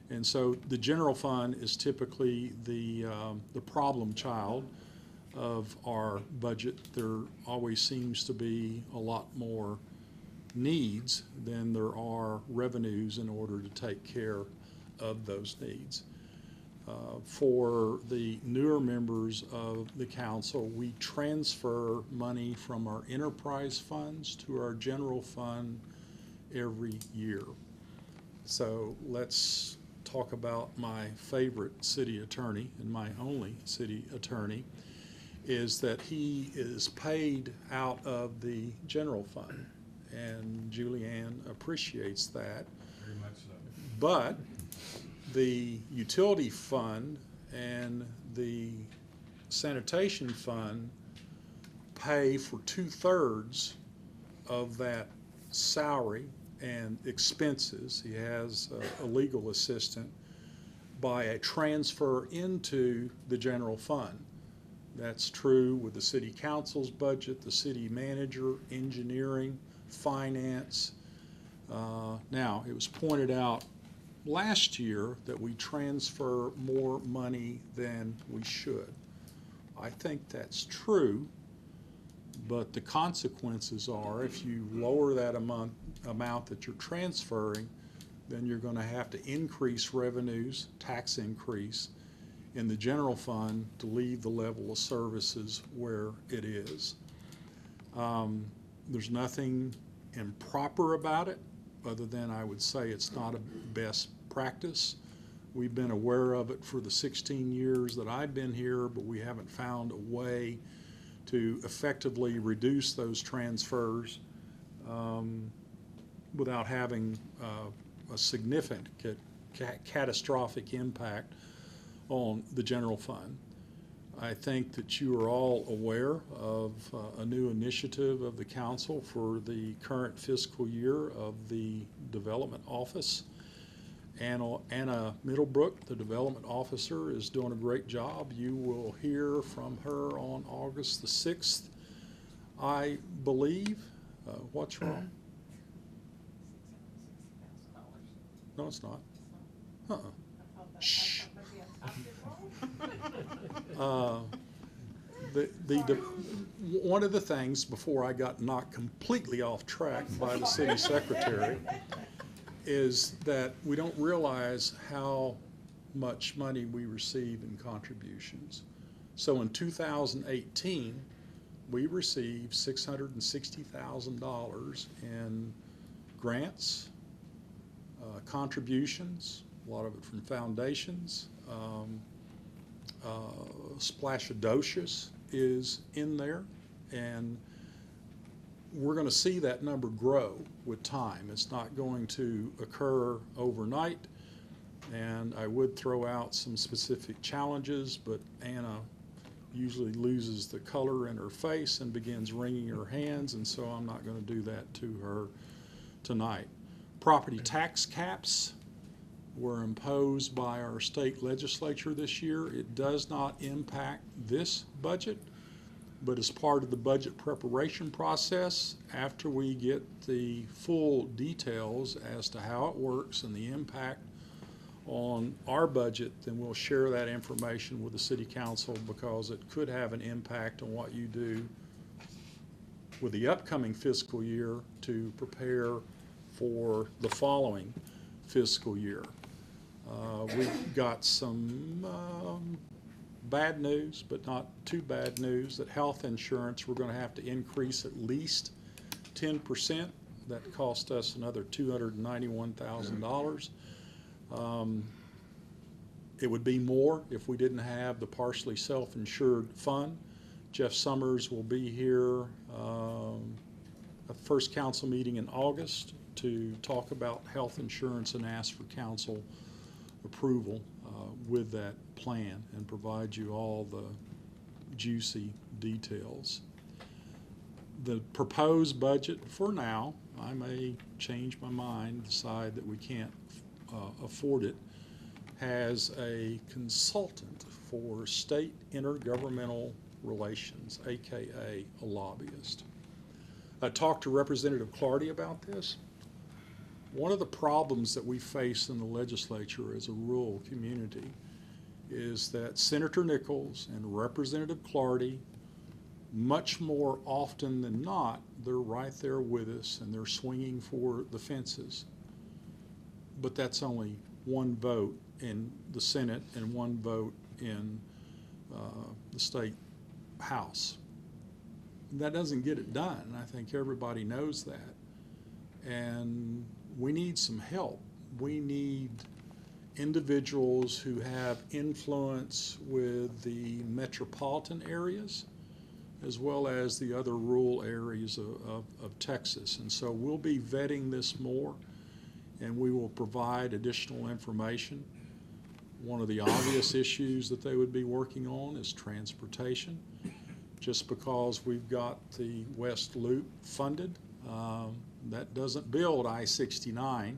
And so the general fund is typically the problem child of our budget. There always seems to be a lot more needs than there are revenues in order to take care of those needs. For the newer members of the council, we transfer money from our enterprise funds to our general fund every year. So let's talk about my favorite city attorney and my only city attorney, is that he is paid out of the general fund. And Julianne appreciates that. Very much so. But the utility fund and the sanitation fund pay for 2/3 of that salary and expenses. He has a legal assistant by a transfer into the general fund. That's true with the city council's budget, the city manager, engineering, finance. Now, it was pointed out last year that we transfer more money than we should. I think that's true, but the consequences are if you lower that amount that you're transferring, then you're going to have to increase revenues, tax increase, in the general fund to leave the level of services where it is. There's nothing improper about it, other than I would say it's not a best practice. We've been aware of it for the 16 years that I've been here, but we haven't found a way to effectively reduce those transfers without having a significant catastrophic impact on the general fund. I think that you are all aware of a new initiative of the council for the current fiscal year of the development office. Anna Middlebrook, the development officer, is doing a great job. You will hear from her on August the 6th, I believe. What's wrong? No, it's not. Shh. One of the things, before I got knocked completely off track by the city secretary, is that we don't realize how much money we receive in contributions. So in 2018, we received $660,000 in grants, contributions, a lot of it from foundations. Splashdocious is in there, and we're going to see that number grow with time. It's not going to occur overnight, and I would throw out some specific challenges, but Anna usually loses the color in her face and begins wringing her hands, and so I'm not going to do that to her tonight. Property tax caps were imposed by our state legislature this year. It does not impact this budget, but as part of the budget preparation process, after we get the full details as to how it works and the impact on our budget, then we'll share that information with the city council, because it could have an impact on what you do with the upcoming fiscal year to prepare for the following fiscal year. We've got some bad news, but not too bad news, that health insurance we're going to have to increase at least 10%. That cost us another $291,000. It would be more if we didn't have the partially self-insured fund. Jeff Summers will be here at the first council meeting in August to talk about health insurance and ask for council approval with that plan and provide you all the juicy details. The proposed budget for now, I may change my mind, decide that we can't afford it, has a consultant for state intergovernmental relations, AKA a lobbyist. I talked to Representative Clardy about this. One of the problems that we face in the legislature as a rural community is that Senator Nichols and Representative Clardy, much more often than not, they're right there with us and they're swinging for the fences. But that's only one vote in the Senate and one vote in the state House. That doesn't get it done. I think everybody knows that. And we need some help. We need individuals who have influence with the metropolitan areas as well as the other rural areas of Texas. And so we'll be vetting this more, and we will provide additional information. One of the obvious issues that they would be working on is transportation. Just because we've got the West Loop funded, that doesn't build I-69.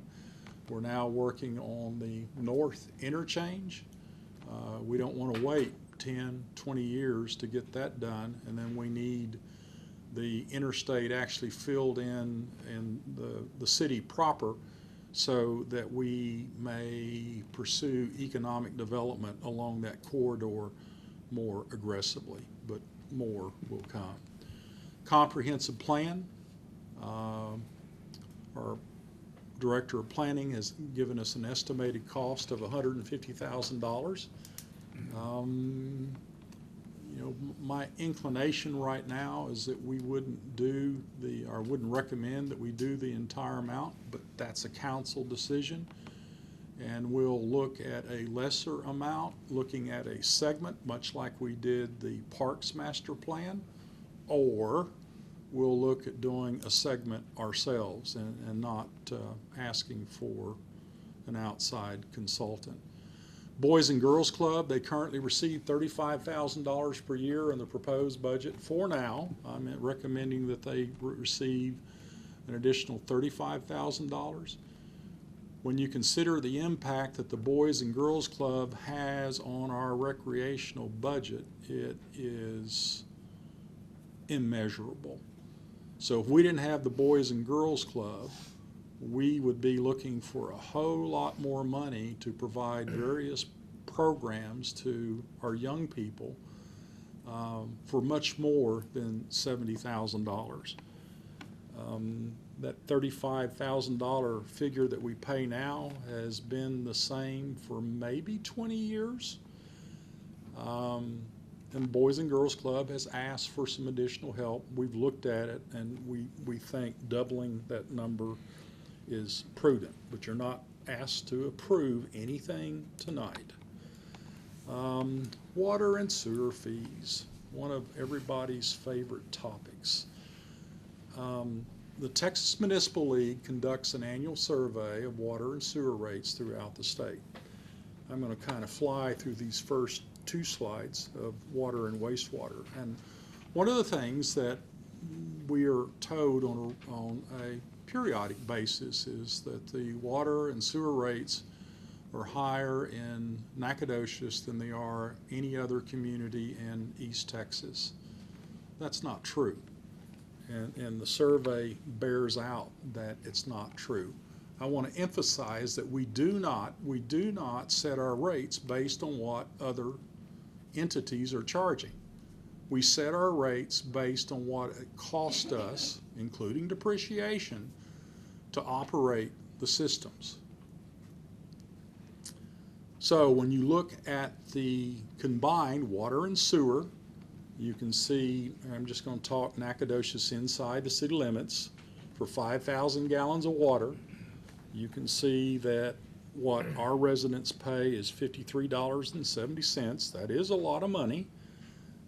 We're now working on the north interchange. We don't want to wait 10, 20 years to get that done, and then we need the interstate actually filled in the city proper so that we may pursue economic development along that corridor more aggressively, but more will come. Comprehensive plan. Our Director of Planning has given us an estimated cost of $150,000. You know, my inclination right now is that we wouldn't recommend that we do the entire amount, but that's a council decision. And we'll look at a lesser amount, looking at a segment, much like we did the Parks Master Plan, or we'll look at doing a segment ourselves and not asking for an outside consultant. Boys and Girls Club, they currently receive $35,000 per year in the proposed budget. For now, I'm recommending that they receive an additional $35,000. when you consider the impact that the Boys and Girls Club has on our recreational budget, it is immeasurable. So if we didn't have the Boys and Girls Club, we would be looking for a whole lot more money to provide various programs to our young people for much more than $70,000. That $35,000 figure that we pay now has been the same for maybe 20 years. And Boys and Girls Club has asked for some additional help. We've looked at it, and we think doubling that number is prudent, but you're not asked to approve anything tonight. Water and sewer fees, one of everybody's favorite topics. The Texas Municipal League conducts an annual survey of water and sewer rates throughout the state. I'm going to kind of fly through these first two slides of water and wastewater. And one of the things that we are told on a periodic basis is that the water and sewer rates are higher in Nacogdoches than they are any other community in East Texas. That's not true. And the survey bears out that it's not true. I want to emphasize that we do not set our rates based on what other entities are charging. We set our rates based on what it costs us, including depreciation, to operate the systems. So when you look at the combined water and sewer, you can see, I'm just going to talk Nacogdoches inside the city limits, for 5,000 gallons of water, you can see that what our residents pay is $53.70. That is a lot of money,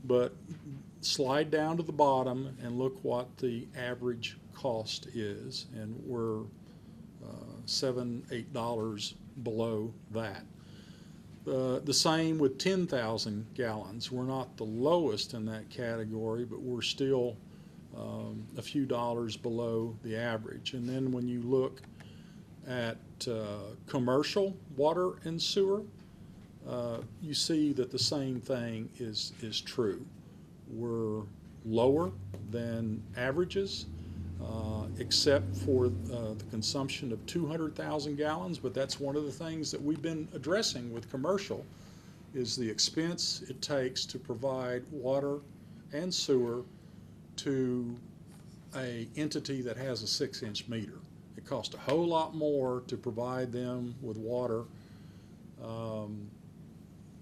but slide down to the bottom and look what the average cost is, and we're $7, $8 below that. The same with 10,000 gallons. We're not the lowest in that category, but we're still a few dollars below the average. And then when you look at commercial water and sewer, you see that the same thing is true. We're lower than averages, except for the consumption of 200,000 gallons, but that's one of the things that we've been addressing with commercial, is the expense it takes to provide water and sewer to a entity that has a 6-inch meter. It costs a whole lot more to provide them with water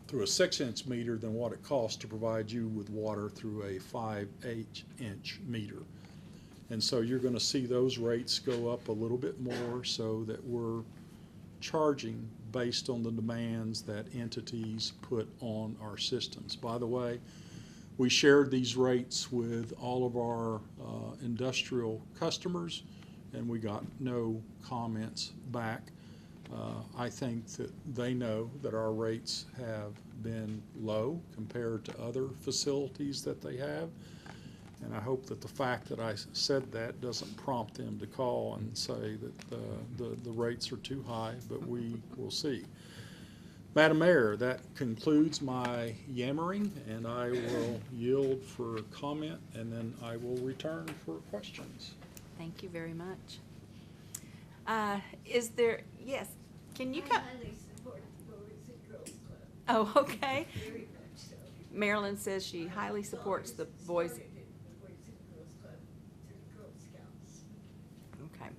through a 6-inch meter than what it costs to provide you with water through a 5-8-inch meter. And so you're going to see those rates go up a little bit more, so that we're charging based on the demands that entities put on our systems. By the way, we shared these rates with all of our industrial customers, and we got no comments back. I think that they know that our rates have been low compared to other facilities that they have. And I hope that the fact that I said that doesn't prompt them to call and say that the rates are too high, but we will see. Madam Mayor, that concludes my yammering, and I will yield for comment, and then I will return for questions. Thank you very much. Is there, yes, can you come? I highly support the Boys and Girls Club. Oh, okay. Very much so. Marilyn says she highly supports the boys. The Boys and Girls Club through Girl Scouts. Okay.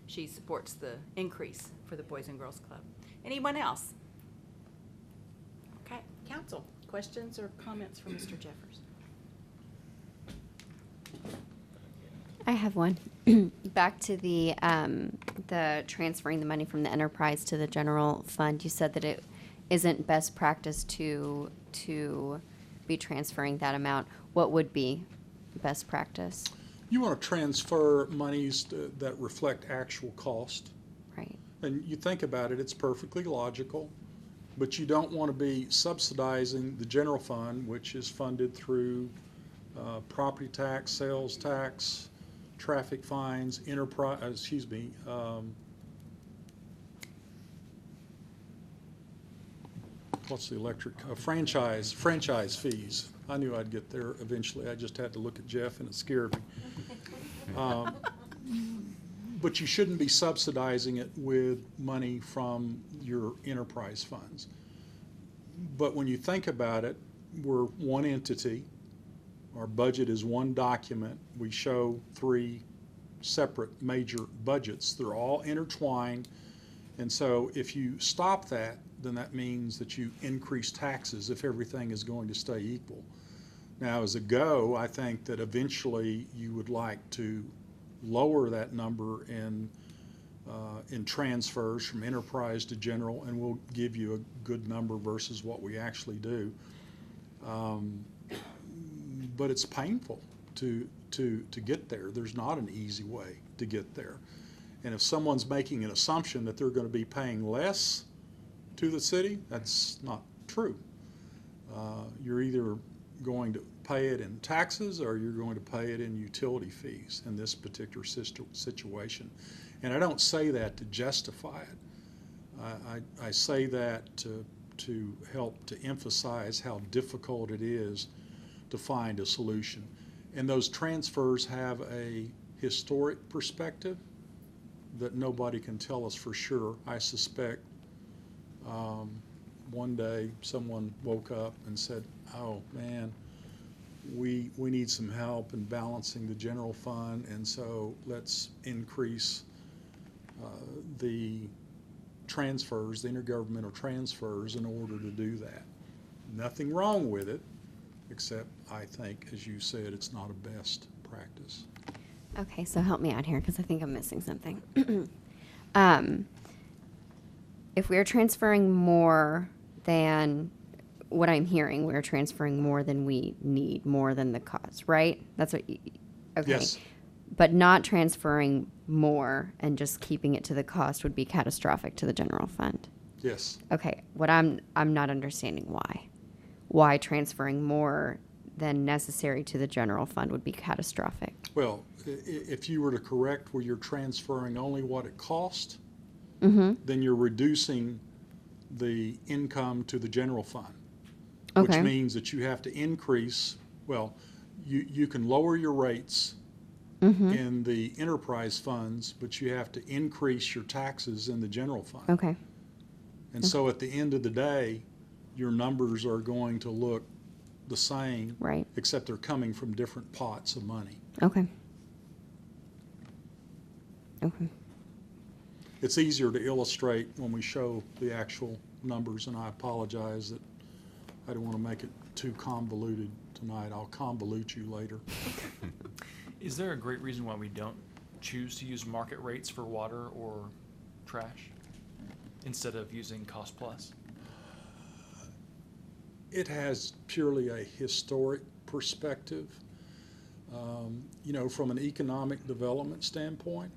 She supports the increase for the Boys and Girls Club. Anyone else? Okay, council, questions or comments for Mr. Jeffers? I have one. Back to the transferring the money from the enterprise to the general fund. You said that it isn't best practice to be transferring that amount. What would be best practice? You want to transfer monies that reflect actual cost. Right. And you think about it, it's perfectly logical, but you don't want to be subsidizing the general fund, which is funded through property tax, sales tax, traffic fines, what's the electric, franchise fees. I knew I'd get there eventually. I just had to look at Jeff and it scared me. But you shouldn't be subsidizing it with money from your enterprise funds. But when you think about it, we're one entity. Our budget is one document. We show 3 separate major budgets. They're all intertwined. And so if you stop that, then that means that you increase taxes if everything is going to stay equal. Now, as a go, I think that eventually you would like to lower that number in transfers from enterprise to general, and we'll give you a good number versus what we actually do. But it's painful to get there. There's not an easy way to get there. And if someone's making an assumption that they're going to be paying less to the city, that's not true. You're either going to pay it in taxes or you're going to pay it in utility fees in this particular situation. And I don't say that to justify it. I say that to help to emphasize how difficult it is to find a solution. And those transfers have a historic perspective that nobody can tell us for sure. I suspect one day someone woke up and said, oh man, we need some help in balancing the general fund, and so let's increase the transfers, the intergovernmental transfers, in order to do that. Nothing wrong with it, except I think, as you said, it's not a best practice. Okay, so help me out here because I think I'm missing something. If we're transferring more than what I'm hearing, we're transferring more than we need, more than the cost, right? That's what you, okay. Yes. But not transferring more and just keeping it to the cost would be catastrophic to the general fund. Yes. Okay, what I'm not understanding why transferring more than necessary to the general fund would be catastrophic. Well, if you were to correct where you're transferring only what it cost, then you're reducing the income to the general fund, which Okay. means that you have to increase, well, you can lower your rates Mm-hmm. in the enterprise funds, but you have to increase your taxes in the general fund. Okay. And so at the end of the day, your numbers are going to look the same, Right. except they're coming from different pots of money. Okay. Okay. It's easier to illustrate when we show the actual numbers, and I apologize that I don't want to make it too convoluted tonight. I'll convolute you later. Is there a great reason why we don't choose to use market rates for water or trash instead of using cost plus? It has purely a historic perspective. You know, from an economic development standpoint,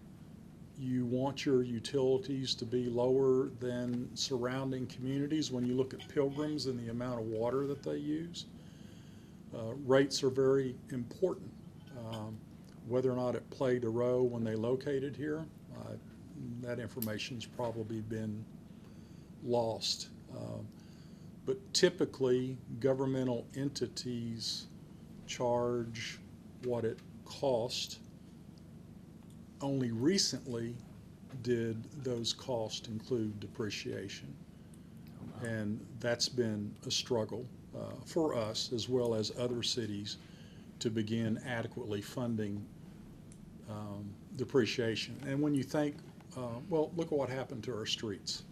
you want your utilities to be lower than surrounding communities. When you look at Pilgrims and the amount of water that they use, rates are very important. Whether or not it played a role when they located here, that information's probably been lost. But typically, governmental entities charge what it cost. Only recently did those costs include depreciation. And that's been a struggle for us, as well as other cities, to begin adequately funding depreciation. And when you think, well, look at what happened to our streets.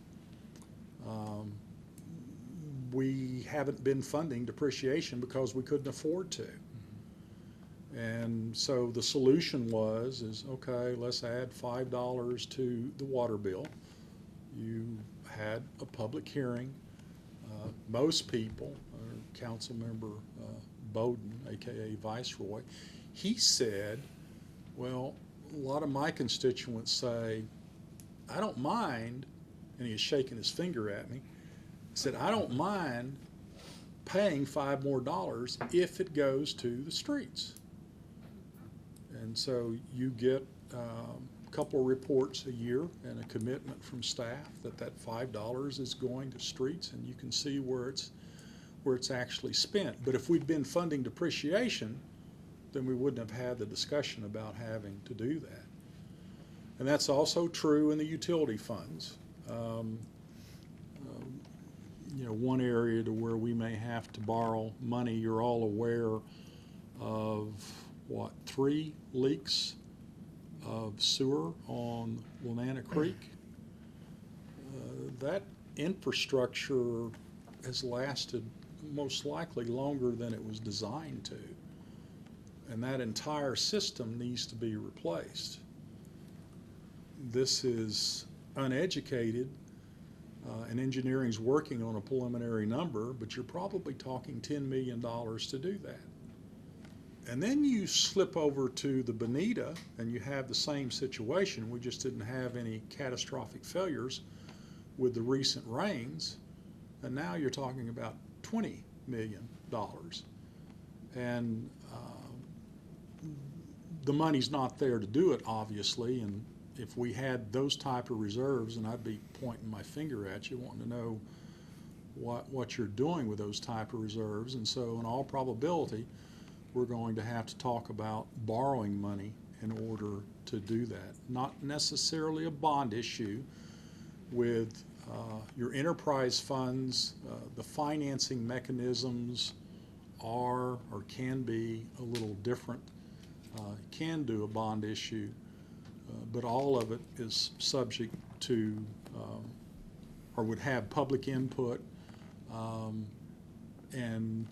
We haven't been funding depreciation because we couldn't afford to. And so the solution is, okay, let's add $5 to the water bill. You had a public hearing. Most people, Councilmember Bowden, AKA Viceroy, he said, well, a lot of my constituents say, I don't mind, and he was shaking his finger at me, he said, I don't mind paying $5 more if it goes to the streets. And so you get couple reports a year and a commitment from staff that that $5 is going to streets, and you can see where it's actually spent. But if we'd been funding depreciation, then we wouldn't have had the discussion about having to do that. And that's also true in the utility funds. You know, one area to where we may have to borrow money, you're all aware of, what, 3 leaks of sewer on Lenana Creek? That infrastructure has lasted most likely longer than it was designed to. And that entire system needs to be replaced. This is uneducated, and engineering's working on a preliminary number, but you're probably talking $10 million to do that. And then you slip over to the Bonita and you have the same situation. We just didn't have any catastrophic failures with the recent rains, and now you're talking about $20 million. And the money's not there to do it, obviously, and if we had those type of reserves, and I'd be pointing my finger at you, wanting to know what you're doing with those type of reserves. And so in all probability, we're going to have to talk about borrowing money in order to do that. Not necessarily a bond issue. With your enterprise funds, the financing mechanisms are or can be a little different. Can do a bond issue, but all of it is subject to or would have public input, and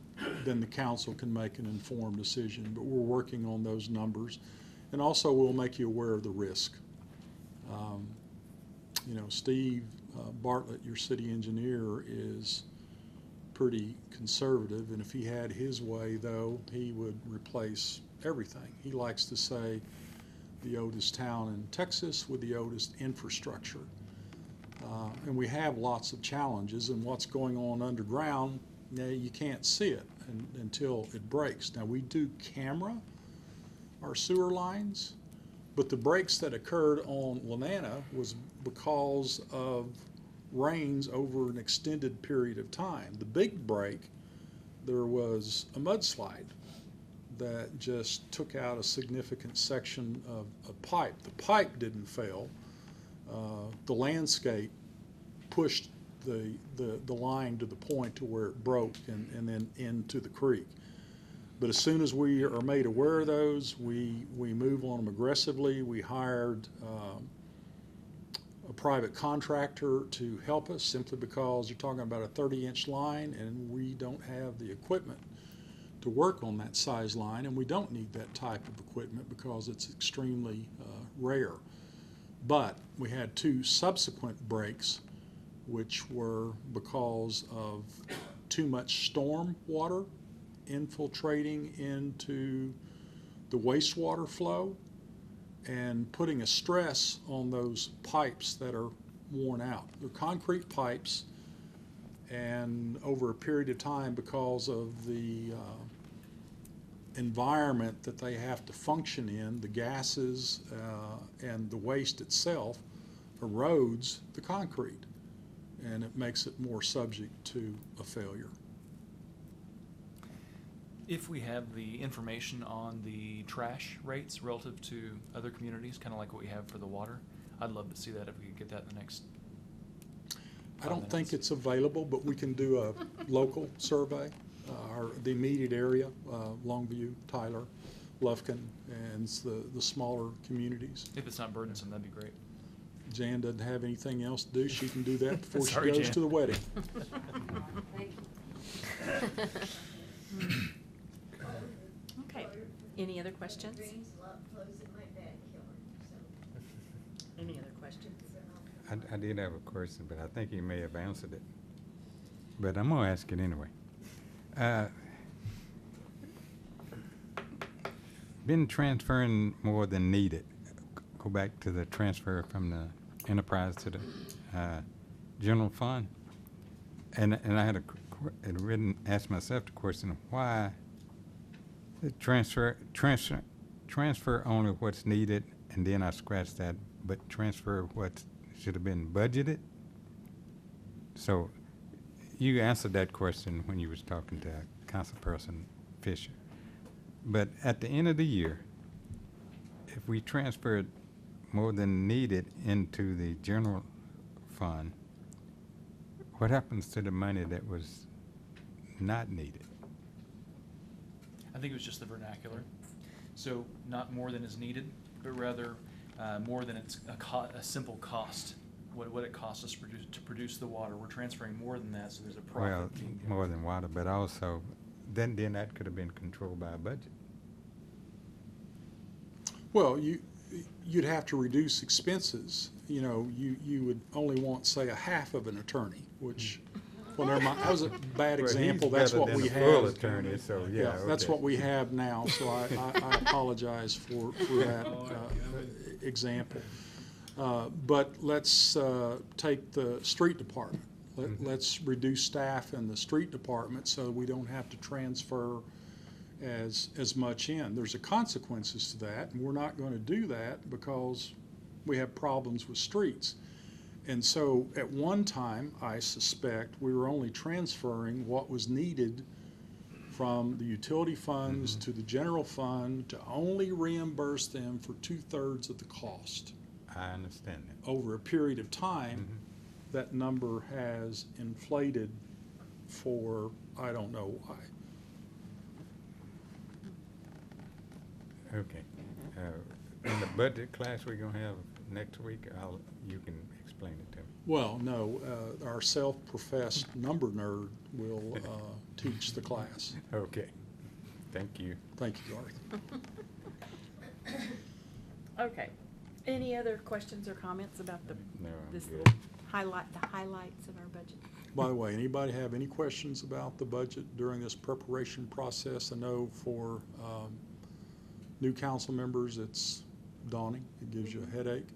then the council can make an informed decision. But we're working on those numbers, and also we'll make you aware of the risk. You know, Steve Bartlett, your city engineer, is pretty conservative, and if he had his way, though, he would replace everything. He likes to say the oldest town in Texas with the oldest infrastructure. And we have lots of challenges, and what's going on underground, you can't see it until it breaks. Now, we do camera our sewer lines, but the breaks that occurred on Lenana was because of rains over an extended period of time. The big break, there was a mudslide that just took out a significant section of a pipe. The pipe didn't fail. The landscape pushed the line to the point to where it broke and then into the creek. But as soon as we are made aware of those, we move on them aggressively. We hired a private contractor to help us, simply because you're talking about a 30-inch line, and we don't have the equipment to work on that size line, and we don't need that type of equipment because it's extremely rare. But we had 2 subsequent breaks, which were because of too much storm water infiltrating into the wastewater flow and putting a stress on those pipes that are worn out. They're concrete pipes, and over a period of time, because of the environment that they have to function in, the gases and the waste itself erodes the concrete, and it makes it more subject to a failure. If we have the information on the trash rates relative to other communities, kind of like what we have for the water, I'd love to see that if we could get that in the next 5 I don't minutes. think it's available, but we can do a local survey. The immediate area, Longview, Tyler, Lufkin, and the smaller communities. If it's not burdensome, that'd be great. Jan doesn't have anything else to do. She can do that before Sorry, she goes Jan. to the wedding. Okay. Any other questions? Green's a lot closer than my backyard, so. Any other questions? I did have a question, but I think you may have answered it. But I'm gonna ask it anyway. Been transferring more than needed. Go back to the transfer from the enterprise to the general fund. And I had asked myself the question of why the transfer only what's needed And then I scratched that, but transfer what should have been budgeted. So you answered that question when you was talking to Councilperson Fisher. But at the end of the year, if we transferred more than needed into the general fund, what happens to the money that was not needed? I think it was just the vernacular. So not more than is needed, but rather more than it's a simple cost. What it costs us to produce the water. We're transferring more than that, so there's a profit. Well, more than water, but also, then that could have been controlled by a budget. Well, you'd have to reduce expenses. You know, you would only want, say, a half of an attorney, which, well, never mind, that was a bad Well, example. he's That's better what than we a full have. attorney, so yeah, That's okay. what we have now, so I apologize for that example. But let's take the street department. Let's reduce staff in the street department so we don't have to transfer as much in. There's a consequences to that, and we're not going to do that because we have problems with streets. And so at one time, I suspect, we were only transferring what was needed from the utility funds to the general fund to only reimburse them for 2/3 of the cost. I understand that. Over a period of time, that number has inflated for, I don't know why. Okay. In the budget class we're gonna have next week, you can explain it to me. Well, no, our self-professed number nerd will teach the class. Okay. Thank you. Thank you, Garth. Okay. Any other questions or comments about No, I'm this good. little the highlights of our budget? By the way, anybody have any questions about the budget during this preparation process? I know for new council members, it's daunting. It gives you a headache.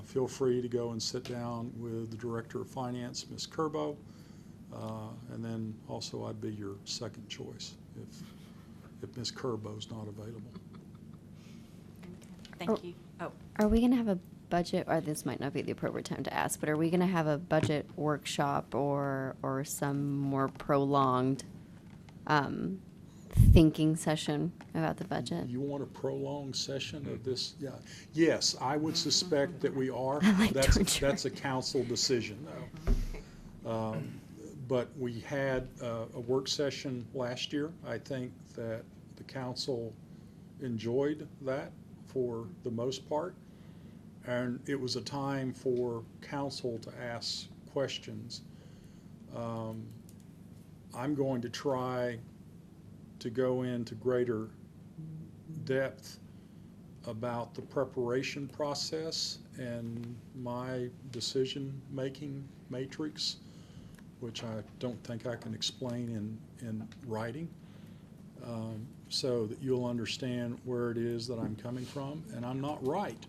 Feel free to go and sit down with the Director of Finance, Ms. Kerbo, and then also I'd be your second choice if Ms. Kerbo's not available. Thank you. Oh, Are we going to have a budget, or this might not be the appropriate time to ask, but are we going to have a budget workshop or some more prolonged thinking session about the budget? You want a prolonged session of this? Yeah. Yes, I would suspect that we are. I like torture. That's a council decision, though. But we had a work session last year. I think that the council enjoyed that for the most part. And it was a time for council to ask questions. I'm going to try to go into greater depth about the preparation process and my decision-making matrix, which I don't think I can explain in writing, so that you'll understand where it is that I'm coming from. And I'm not right.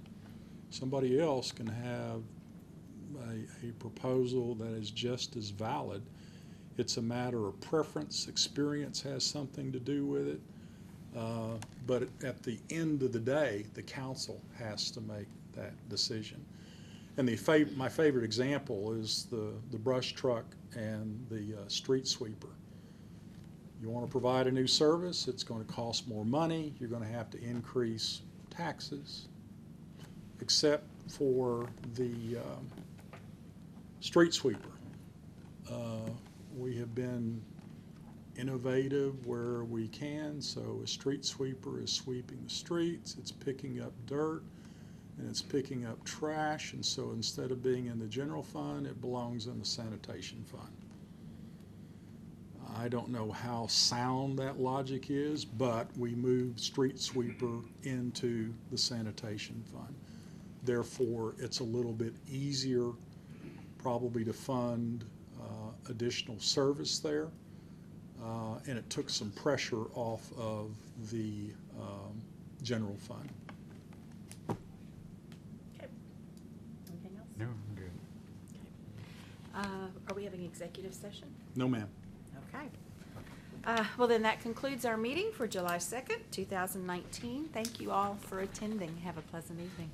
Somebody else can have a proposal that is just as valid. It's a matter of preference. Experience has something to do with it. But at the end of the day, the council has to make that decision. And my favorite example is the brush truck and the street sweeper. You want to provide a new service, it's going to cost more money. You're going to have to increase taxes, except for the street sweeper. We have been innovative where we can, so a street sweeper is sweeping the streets, it's picking up dirt, and it's picking up trash, and so instead of being in the general fund, it belongs in the sanitation fund. I don't know how sound that logic is, but we moved street sweeper into the sanitation fund. Therefore, it's a little bit easier probably to fund additional service there, and it took some pressure off of the general fund. okay. Anything else? No, I'm good. Are we having executive session? No, ma'am. Okay. Well, then that concludes our meeting for July 2nd, 2019. Thank you all for attending. Have a pleasant evening.